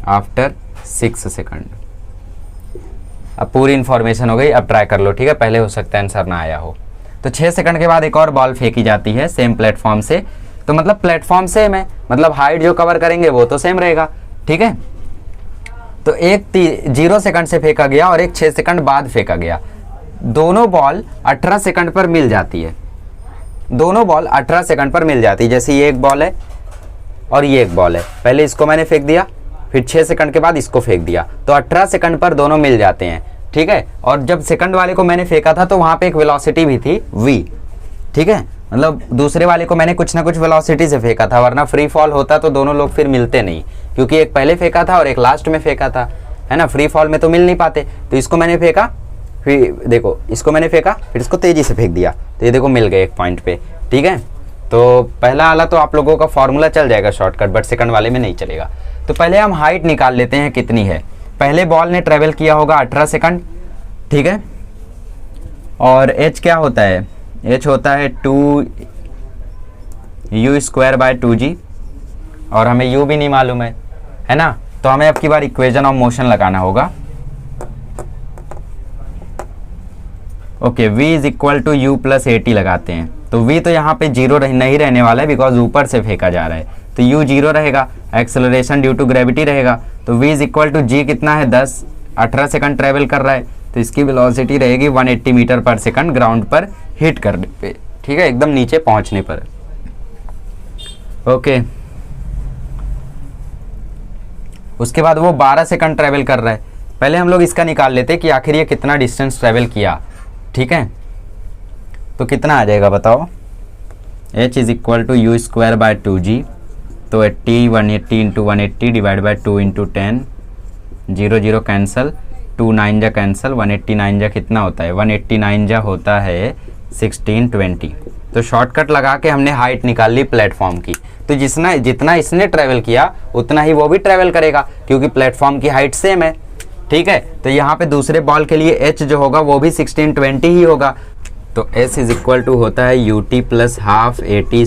आफ्टर 6 सेकंड। अब पूरी इंफॉर्मेशन हो गई, अब ट्राई कर लो, ठीक है, पहले हो सकता है आंसर ना आया हो। तो 6 सेकंड के बाद एक और बॉल फेंकी जाती है सेम प्लेटफॉर्म से, तो मतलब प्लेटफॉर्म सेम है, मतलब हाइट जो कवर करेंगे वो तो सेम रहेगा, ठीक है। तो एक 0 सेकंड से फेंका गया और एक 6 सेकंड बाद फेंका गया, दोनों बॉल 18 सेकंड पर मिल जाती है, दोनों बॉल 18 सेकंड पर मिल जाती है। जैसे ये एक बॉल है और ये एक बॉल है, पहले इसको मैंने फेंक दिया, फिर 6 सेकंड के बाद इसको फेंक दिया, तो 18 सेकंड पर दोनों मिल जाते हैं, ठीक है। और जब सेकंड वाले को मैंने फेंका था तो वहां पे एक वेलोसिटी भी थी v, ठीक है, मतलब दूसरे वाले को मैंने कुछ ना कुछ वेलोसिटी से फेंका था, वरना फ्री फॉल होता तो दोनों लोग फिर मिलते नहीं, क्योंकि एक पहले फेंका था और एक लास्ट में फेंका था, है ना, फ्री फॉल में तो मिल नहीं पाते। तो इसको मैंने फेंका, फिर देखो इसको मैंने फेंका, फिर इसको तेजी से फेंक दिया, तो ये देखो मिल गए एक पॉइंट पे, ठीक है। तो पहला वाला तो आप लोगों का फॉर्मूला चल जाएगा शॉर्टकट, बट सेकंड वाले में नहीं चलेगा। तो पहले हम हाइट निकाल लेते हैं कितनी है। पहले बॉल ने ट्रेवल किया होगा 18 सेकंड, ठीक है, और h क्या होता है, h होता है 2u²/2g, और हमें u भी नहीं मालूम है ना, तो हमें अब की बार इक्वेशन ऑफ मोशन लगाना होगा। Okay, v is equal to u plus at लगाते हैं, तो v तो यहाँ पे 0 नहीं रहने वाला है, बिकॉज ऊपर से फेंका जा रहा है, तो u 0 रहेगा, एक्सेलरेशन ड्यू टू ग्रेविटी रहेगा, तो v is equal to g कितना है 10, 18 सेकंड ट्रेवल कर रहा है, तो इसकी वेलोसिटी रहेगी 180 मीटर पर सेकंड ग्राउंड पर हिट करने पे, ठीक है, एकदम नीचे पहुंचने पर। ओके, उसके बाद वो 12 सेकंड ट्रेवल कर रहा है। पहले हम लोग इसका निकाल लेते हैं कि आखिर ये कितना डिस्टेंस ट्रेवल किया, ठीक है। तो कितना आ जाएगा बताओ, h is equal to u²/2g, तो 80 180 into 180 divide by 2 into 10, 0 0 cancel, 2 9 जा कैंसल, 189 जा कितना होता है, 189 जा होता है 1620। तो शॉर्टकट लगा के हमने हाइट निकाल ली प्लेटफॉर्म की, तो जितना इसने ट्रेवल किया उतना ही वो भी ट्रेवल करेगा, क्योंकि प्लेटफॉर्म की हाइट सेम है, ठीक है। तो यहाँ पे दूसरे बॉल के लिए h जो होगा वो भी 1620 ही होगा, तो s इज इक्वल टू होता है ut plus half at²,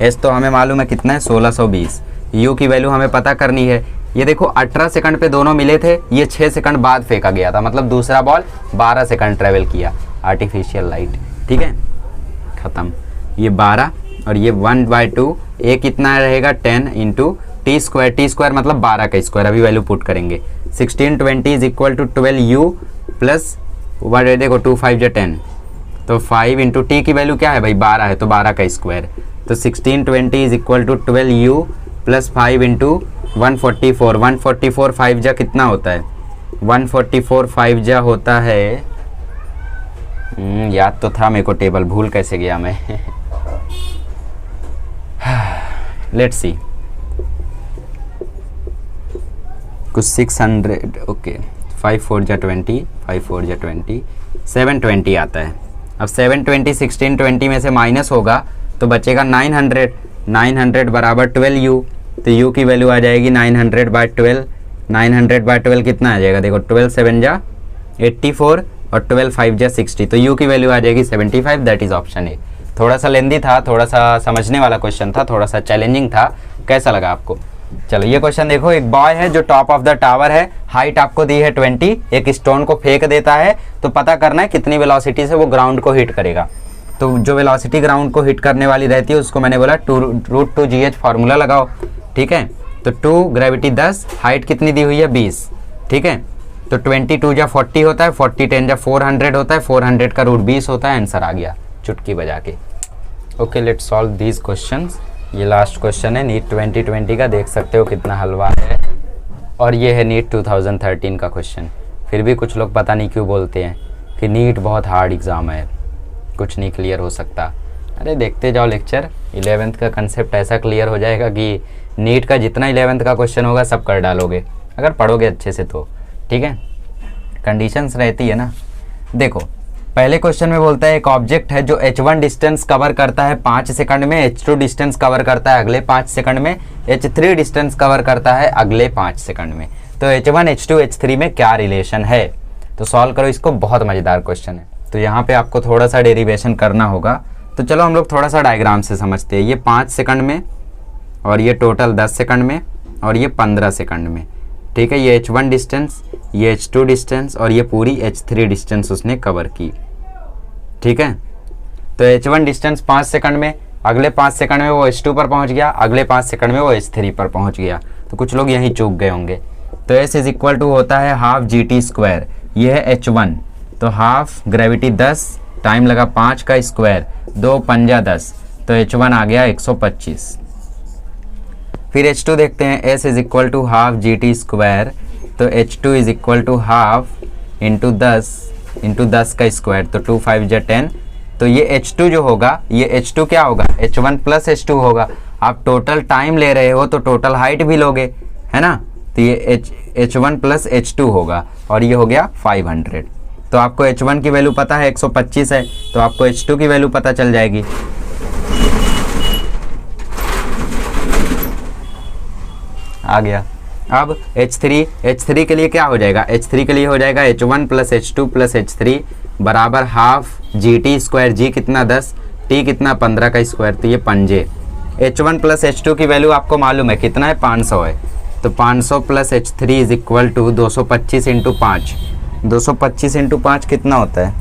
s तो हमें मालूम है कितना है 1620, u की वैल्यू हमें पता करनी है। ये देखो 18 सेकंड पे दोनों मिले थे, ये 6 सेकंड बाद फेंका गया था, मतलब दूसरा बॉल 12 सेकंड ट्रेवल किया, आर्टिफिशियल लाइट, ठीक है, ख़त्म। ये 12 और ये 1/2, ए कितना रहेगा 10 इंटू t² मतलब 12 का स्क्वायर, अभी वैल्यू पुट करेंगे, 1620 is equal to 12u plus देखो 2 5 जा 10, तो 5 इंटू टी की वैल्यू क्या है भाई 12 है, तो 12 का स्क्वायर, तो 1620 is equal to 12u plus 5 into 144, 144 5 जा कितना होता है, 144 5 जा होता है, याद तो था मेरे को, टेबल भूल कैसे गया मैं। लेट्स सी, कुछ 600, ओके, 5 4 जा 20, 5 4 जा 20, 720 आता है। अब 720 1620 में से माइनस होगा तो बचेगा 900, 900 बराबर 12u, तो u की वैल्यू आ जाएगी 900/12, 900/12 कितना आ जाएगा, देखो 12 7 जा 84 और 12 5 जा 60, तो u की वैल्यू आ जाएगी 75, दैट इज ऑप्शन ए। थोड़ा सा लेंदी था, थोड़ा सा समझने वाला क्वेश्चन था, थोड़ा सा चैलेंजिंग था, कैसा लगा आपको? चलो ये क्वेश्चन देखो, एक बॉय है जो टॉप ऑफ द टावर है, हाइट आपको दी है 20, एक स्टोन को फेंक देता है, तो पता करना है कितनी वेलोसिटी से वो ग्राउंड को हिट करेगा। तो जो वेलोसिटी ग्राउंड को हिट करने वाली रहती है उसको मैंने बोला √2gh फार्मूला लगाओ, ठीक है। तो 2 ग्रेविटी 10, हाइट कितनी दी हुई है 20, ठीक है। तो 22 जा 40 होता है, 40 10 जा 400 होता है, 400 का √20 होता है, आंसर आ गया चुटकी बजा के। Okay, let's solve these questions. ये लास्ट क्वेश्चन है नीट 2020 का, देख सकते हो कितना हलवा है, और ये है नीट 2013 का क्वेश्चन। फिर भी कुछ लोग पता नहीं क्यों बोलते हैं कि नीट बहुत हार्ड एग्ज़ाम है, कुछ नहीं क्लियर हो सकता। अरे देखते जाओ लेक्चर, 11th का कंसेप्ट ऐसा क्लियर हो जाएगा कि नीट का जितना 11th का क्वेश्चन होगा सब कर डालोगे अगर पढ़ोगे अच्छे से तो। ठीक है, कंडीशंस रहती है ना। देखो पहले क्वेश्चन में बोलता है एक ऑब्जेक्ट है जो h1 डिस्टेंस कवर करता है 5 सेकंड में, h2 डिस्टेंस कवर करता है अगले 5 सेकंड में, h3 डिस्टेंस कवर करता है अगले 5 सेकंड में। तो h1 h2 h3 में क्या रिलेशन है, तो सॉल्व करो इसको, बहुत मज़ेदार क्वेश्चन है। तो यहाँ पे आपको थोड़ा सा डेरिवेशन करना होगा। तो चलो हम लोग थोड़ा सा डायग्राम से समझते हैं। ये 5 सेकंड में और ये टोटल 10 सेकंड में और ये 15 सेकंड में। ठीक है, ये h1 डिस्टेंस, ये h2 डिस्टेंस और ये पूरी h3 डिस्टेंस उसने कवर की। ठीक है, तो h1 डिस्टेंस 5 सेकंड में, अगले 5 सेकंड में वो h2 पर पहुंच गया, अगले 5 सेकंड में वो h3 पर पहुंच गया। तो कुछ लोग यहीं चूक गए होंगे। तो s इज इक्वल टू होता है हाफ gt स्क्वायर, ये है h1, तो हाफ ग्रेविटी 10, टाइम लगा 5 का स्क्वायर, 2 पंजा 10, तो h1 आ गया 125। फिर h2 देखते हैं, s is equal to half gt square, तो h2 is equal to half into 10 का स्क्वायर, तो 2 5 जा 10। तो ये h2 जो होगा, ये h2 क्या होगा, h1 प्लस h2 होगा। आप टोटल टाइम ले रहे हो तो टोटल हाइट भी लोगे, है ना। तो ये h1 प्लस h2 होगा और ये हो गया 500। तो आपको h1 की वैल्यू पता है 125 है, तो आपको h2 की वैल्यू पता चल जाएगी। आ गया। अब h3 के लिए क्या हो जाएगा, h3 के लिए हो जाएगा h1 plus h2 plus h3 बराबर हाफ gt स्क्वायर, g कितना 10, t कितना 15 का स्क्वायर, तो ये पंजे। h1 प्लस h2 की वैल्यू आपको मालूम है कितना है, 500 है। तो 500 plus h3 is equal to 225 into 5, 225 into 5 कितना होता है,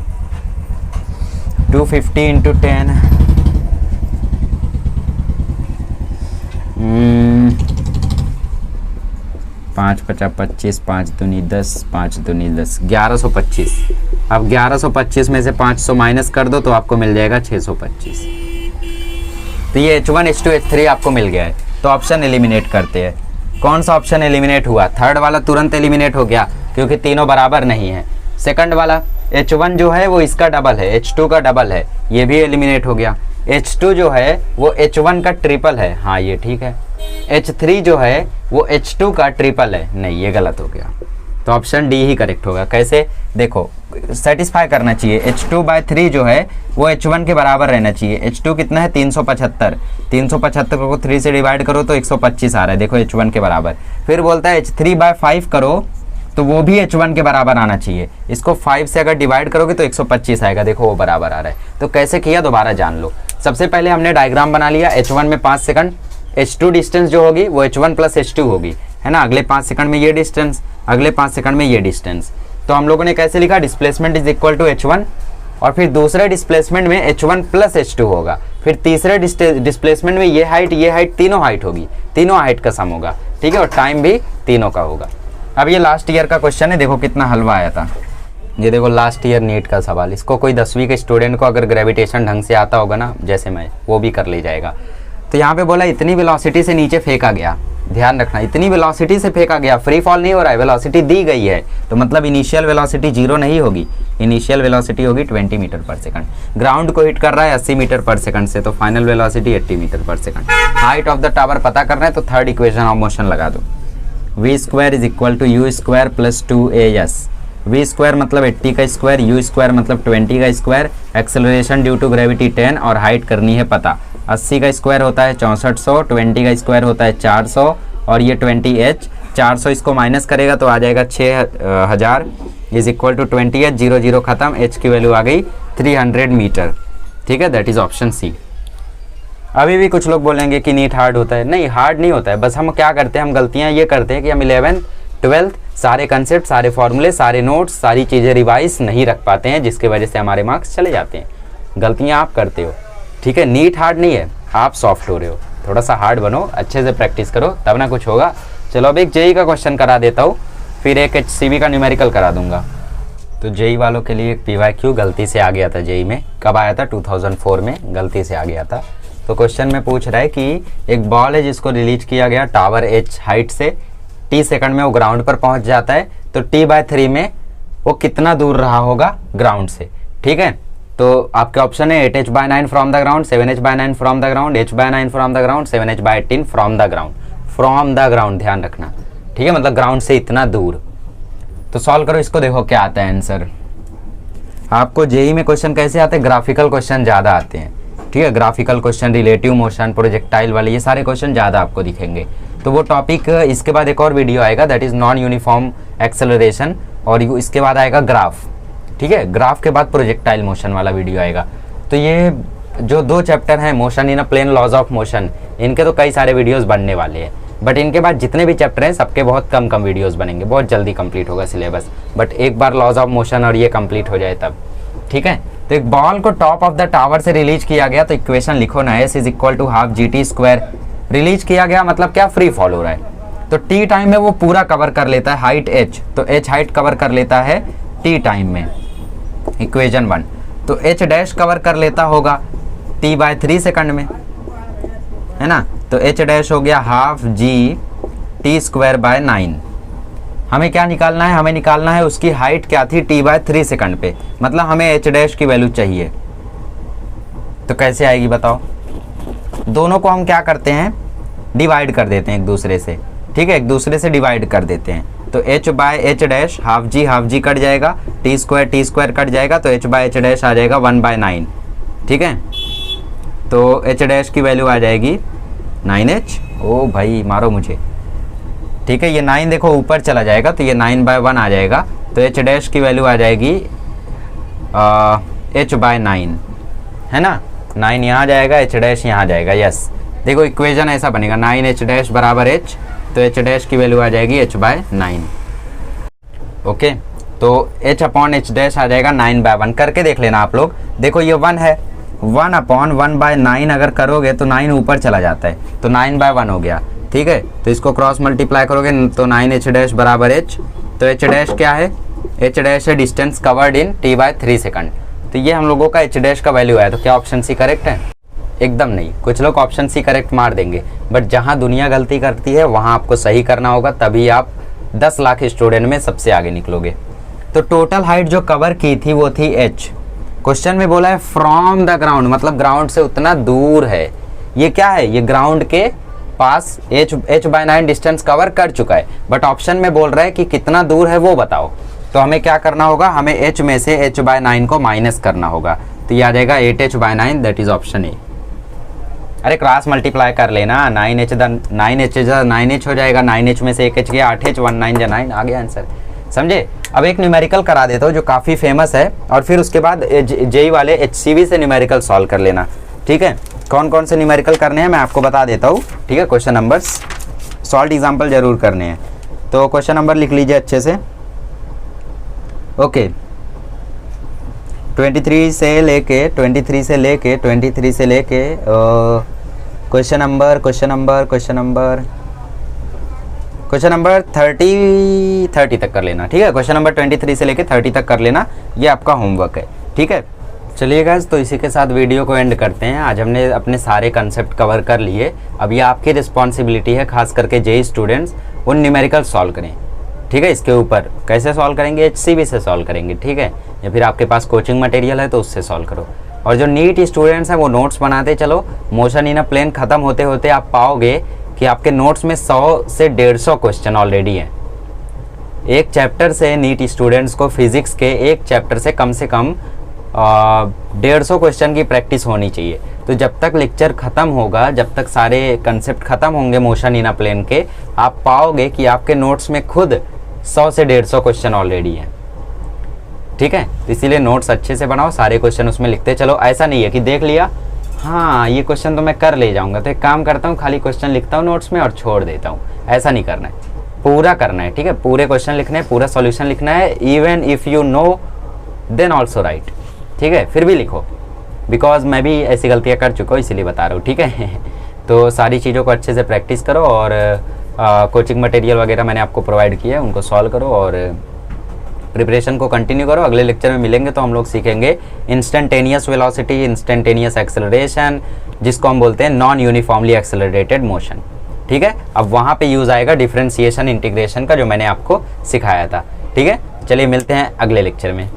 250 इंटू 10, 5 50 25, 5 दूनी 10, 5 दूनी 10, 1125। अब 1125 में से 500 माइनस कर दो तो आपको मिल जाएगा 625। तो ये h1 h2 h3 आपको मिल गया है। तो ऑप्शन एलिमिनेट करते हैं। कौन सा ऑप्शन एलिमिनेट हुआ, थर्ड वाला तुरंत एलिमिनेट हो गया क्योंकि तीनों बराबर नहीं है। सेकंड वाला h1 जो है वो इसका डबल है, h2 का डबल है, ये भी एलिमिनेट हो गया। h2 जो है वो h1 का ट्रिपल है, हाँ ये ठीक है। h3 जो है वो h2 का ट्रिपल है, नहीं ये गलत हो गया। तो ऑप्शन डी ही करेक्ट होगा। कैसे, देखो सेटिस्फाई करना चाहिए, h2/3 जो है वो h1 के बराबर रहना चाहिए। h2 कितना है 375, 375 को 3 से डिवाइड करो तो 125 आ रहा है, देखो h1 के बराबर। फिर बोलता है h3/5 करो तो वो भी h1 के बराबर आना चाहिए। इसको 5 से अगर डिवाइड करोगे तो 125 आएगा, देखो वो बराबर आ रहा है। तो कैसे किया दोबारा जान लो। सबसे पहले हमने डायग्राम बना लिया, h1 में 5 सेकंड, h2 डिस्टेंस जो होगी वो h1 प्लस h2 होगी, है ना। अगले 5 सेकंड में ये डिस्टेंस, अगले 5 सेकंड में ये डिस्टेंस। तो हम लोगों ने कैसे लिखा, displacement is equal to h1, और फिर दूसरे डिस्प्लेसमेंट में h1 प्लस h2 होगा, फिर तीसरे डिस्प्लेसमेंट में ये हाइट तीनों हाइट होगी, तीनों हाइट का सम होगा, ठीक है, और टाइम भी तीनों का होगा। अब ये लास्ट ईयर का क्वेश्चन है, देखो कितना हलवा आया था। ये देखो लास्ट ईयर नीट का सवाल, इसको कोई 10वीं के स्टूडेंट को अगर ग्रेविटेशन ढंग से आता होगा ना, जैसे मैं, वो भी कर ले जाएगा। तो यहाँ पे बोला इतनी वेलोसिटी से नीचे फेंका गया, ध्यान रखना इतनी वेलोसिटी से फेंका गया, फ्री फॉल नहीं हो रहा है, वेलोसिटी दी गई है, तो मतलब इनिशियल वेलोसिटी 0 नहीं होगी, इनिशियल वेलोसिटी होगी 20 मीटर पर सेकंड। ग्राउंड को हिट कर रहा है 80 मीटर पर सेकंड से, तो final velocity 80 metre per second. Height of the tower पता करना है तो थर्ड इक्वेशन ऑफ मोशन लगा दो, v square is equal to u square plus 2as। v square मतलब 80 का स्क्वायर, u स्क्वायर मतलब 20 का स्क्वायर, एक्सेलरेशन ड्यू टू ग्रेविटी 10 और हाइट करनी है पता। 80 का स्क्वायर होता है 6400, 20 का स्क्वायर होता है 400 और ये 20h, 400 इसको माइनस करेगा तो आ जाएगा 6000 इज इक्वल टू 20h, 0 0 खत्म, h की वैल्यू आ गई 300 मीटर, ठीक है, दैट इज ऑप्शन सी। अभी भी कुछ लोग बोलेंगे कि नीट हार्ड होता है, नहीं हार्ड नहीं होता है, बस हम क्या करते हैं, हम गलतियां ये करते हैं कि हम 11th 12th सारे कंसेप्ट, सारे फॉर्मूले, सारे नोट्स, सारी चीज़ें रिवाइज नहीं रख पाते हैं, जिसकी वजह से हमारे मार्क्स चले जाते हैं। गलतियां आप करते हो, ठीक है, नीट हार्ड नहीं है, आप सॉफ्ट हो रहे हो, थोड़ा सा हार्ड बनो, अच्छे से प्रैक्टिस करो तब ना कुछ होगा। चलो अब एक जेई का क्वेश्चन करा देता हूँ, फिर एक HCV का न्यूमेरिकल करा दूंगा। तो जेई वालों के लिए एक PYQ गलती से आ गया था, जेई में कब आया था, 2004 में गलती से आ गया था। तो क्वेश्चन में पूछ रहा है कि एक बॉल है जिसको रिलीज किया गया टावर h हाइट से, t सेकंड में वो ग्राउंड पर पहुंच जाता है, तो t/3 में वो कितना दूर रहा होगा ग्राउंड से, ठीक है। तो आपके ऑप्शन है 8h/9 from the ground, 7h/9 from the ground, h/9 from the ground, 7h/18 from the ground. From the ground ध्यान रखना, ठीक है, मतलब ग्राउंड से इतना दूर। तो सॉल्व करो इसको, देखो क्या आता है आंसर। आपको जेई में क्वेश्चन कैसे आते हैं, ग्राफिकल क्वेश्चन ज़्यादा आते हैं, ठीक है, graphical question, relative motion, projectile वाले, ये सारे क्वेश्चन ज़्यादा आपको दिखेंगे। तो वो टॉपिक, इसके बाद एक और वीडियो आएगा that is non uniform acceleration, और इसके बाद आएगा ग्राफ, ठीक है, ग्राफ के बाद प्रोजेक्टाइल मोशन वाला वीडियो आएगा। तो ये जो 2 चैप्टर हैं, motion in a plane, laws of motion, इनके तो कई सारे वीडियोस बनने वाले हैं, बट इनके बाद जितने भी चैप्टर हैं सबके बहुत कम वीडियोस बनेंगे, बहुत जल्दी कंप्लीट होगा सिलेबस। बट एक बार लॉज ऑफ मोशन और ये कंप्लीट हो जाए तब, ठीक है। तो एक बॉल को टॉप ऑफ द टावर से रिलीज किया गया, तो इक्वेशन लिखो ना, S = ½ GT²। रिलीज किया गया मतलब क्या, फ्री फॉल हो रहा है। तो टी टाइम में वो पूरा कवर कर लेता है हाइट h, तो h हाइट कवर कर लेता है टी टाइम में, इक्वेशन 1। तो h डैश कवर कर लेता होगा t/3 सेकंड में, है ना। तो h डैश हो गया ½ GT²/9। हमें क्या निकालना है, हमें निकालना है उसकी हाइट क्या थी t/3 सेकंड पे, मतलब हमें h डैश की वैल्यू चाहिए। तो कैसे आएगी बताओ, दोनों को हम क्या करते हैं, डिवाइड कर देते हैं एक दूसरे से, ठीक है, एक दूसरे से डिवाइड कर देते हैं। तो h/h डैश ½ G कट जाएगा, t² कट जाएगा, तो h/h डैश आ जाएगा 1/9, ठीक है। तो h डैश की वैल्यू आ जाएगी 9h। ओ भाई मारो मुझे, ठीक है, ये 9 देखो ऊपर चला जाएगा, तो ये 9/1 आ जाएगा। तो h डैश की वैल्यू आ जाएगी h/9, है ना, 9 यहाँ जाएगा, h डैश यहाँ जाएगा, यस। देखो इक्वेशन ऐसा बनेगा, 9h डैश बराबर h, तो h डैश की वैल्यू आ जाएगी h/9। ओके, तो h/h डैश आ जाएगा 9/1। करके देख लेना आप लोग, देखो ये 1 है, 1/1/9 अगर करोगे तो 9 ऊपर चला जाता है, तो 9/1 हो गया, ठीक है। तो इसको क्रॉस मल्टीप्लाई करोगे तो 9h डैश बराबर h। तो h डैश क्या है, h डैश है distance covered in t/3 second. तो ये हम लोगों का h डैश का वैल्यू है। तो क्या ऑप्शन सी करेक्ट है? एकदम नहीं, कुछ लोग ऑप्शन सी करेक्ट मार देंगे, बट जहाँ दुनिया गलती करती है वहाँ आपको सही करना होगा, तभी आप 10 लाख स्टूडेंट में सबसे आगे निकलोगे। तो टोटल हाइट जो कवर की थी वो थी h। क्वेश्चन में बोला है फ्रॉम द ग्राउंड, मतलब ग्राउंड से उतना दूर है। ये क्या है, ये ग्राउंड के पास h/9 डिस्टेंस कवर कर चुका है, बट ऑप्शन में बोल रहा है कि कितना दूर है वो बताओ। तो हमें क्या करना होगा, हमें h में से h/9 को माइनस करना होगा। तो ये आ जाएगा 8h/9, that is option A. अरे क्रॉस मल्टीप्लाई कर लेना, 9h हो जाएगा, 9h में से 1h गया 8h, 1 9 जा 9, आ गया आंसर, समझे। अब एक न्यूमेरिकल करा देता हूँ जो काफ़ी फेमस है, और फिर उसके बाद जेई वाले HCV से न्यूमेरिकल सॉल्व कर लेना, ठीक है। कौन कौन से न्यूमेरिकल करने हैं मैं आपको बता देता हूँ, ठीक है। क्वेश्चन नंबर्स, सॉल्व एग्जाम्पल जरूर करने हैं। तो क्वेश्चन नंबर लिख लीजिए अच्छे से, ओके। 23 से लेके क्वेश्चन नंबर 30 तक कर लेना, ठीक है। क्वेश्चन नंबर 23 से लेके 30 तक कर लेना, ये आपका होमवर्क है, ठीक है। चलिए गाइस, तो इसी के साथ वीडियो को एंड करते हैं। आज हमने अपने सारे कंसेप्ट कवर कर लिए। अब ये आपकी रिस्पॉन्सिबिलिटी है, खास करके जेई स्टूडेंट्स, वो न्यूमेरिकल सॉल्व करें, ठीक है। इसके ऊपर कैसे सॉल्व करेंगे, HCV से सॉल्व करेंगे, ठीक है, या फिर आपके पास कोचिंग मटेरियल है तो उससे सॉल्व करो। और जो नीट स्टूडेंट्स हैं वो नोट्स बनाते चलो। मोशन इन अ प्लेन ख़त्म होते होते आप पाओगे कि आपके नोट्स में 100 से 150 क्वेश्चन ऑलरेडी हैं। एक चैप्टर से नीट स्टूडेंट्स को, फिजिक्स के एक चैप्टर से कम 150 क्वेश्चन की प्रैक्टिस होनी चाहिए। तो जब तक लेक्चर ख़त्म होगा, जब तक सारे कंसेप्ट ख़त्म होंगे मोशन इन अ प्लेन के, आप पाओगे कि आपके नोट्स में खुद 100 से 150 क्वेश्चन ऑलरेडी हैं, ठीक है। तो इसीलिए नोट्स अच्छे से बनाओ, सारे क्वेश्चन उसमें लिखते चलो। ऐसा नहीं है कि देख लिया, हाँ ये क्वेश्चन तो मैं कर ले जाऊंगा, तो एक काम करता हूँ खाली क्वेश्चन लिखता हूँ नोट्स में और छोड़ देता हूँ। ऐसा नहीं करना है, पूरा करना है, ठीक है। पूरे क्वेश्चन लिखने हैं, पूरा सॉल्यूशन लिखना है। Even if you know then also write, ठीक है, फिर भी लिखो, बिकॉज मैं भी ऐसी गलतियाँ कर चुका हूँ, इसीलिए बता रहा हूँ, ठीक है। तो सारी चीज़ों को अच्छे से प्रैक्टिस करो, और कोचिंग मटेरियल वगैरह मैंने आपको प्रोवाइड किया है, उनको सॉल्व करो और प्रिपरेशन को कंटिन्यू करो। अगले लेक्चर में मिलेंगे तो हम लोग सीखेंगे इंस्टेंटेनियस वेलोसिटी, इंस्टेंटेनियस एक्सेलरेशन, जिसको हम बोलते हैं नॉन यूनिफॉर्मली एक्सेलरेटेड मोशन, ठीक है। अब वहाँ पे यूज़ आएगा डिफरेंशिएशन इंटीग्रेशन का, जो मैंने आपको सिखाया था, ठीक है। चलिए मिलते हैं अगले लेक्चर में।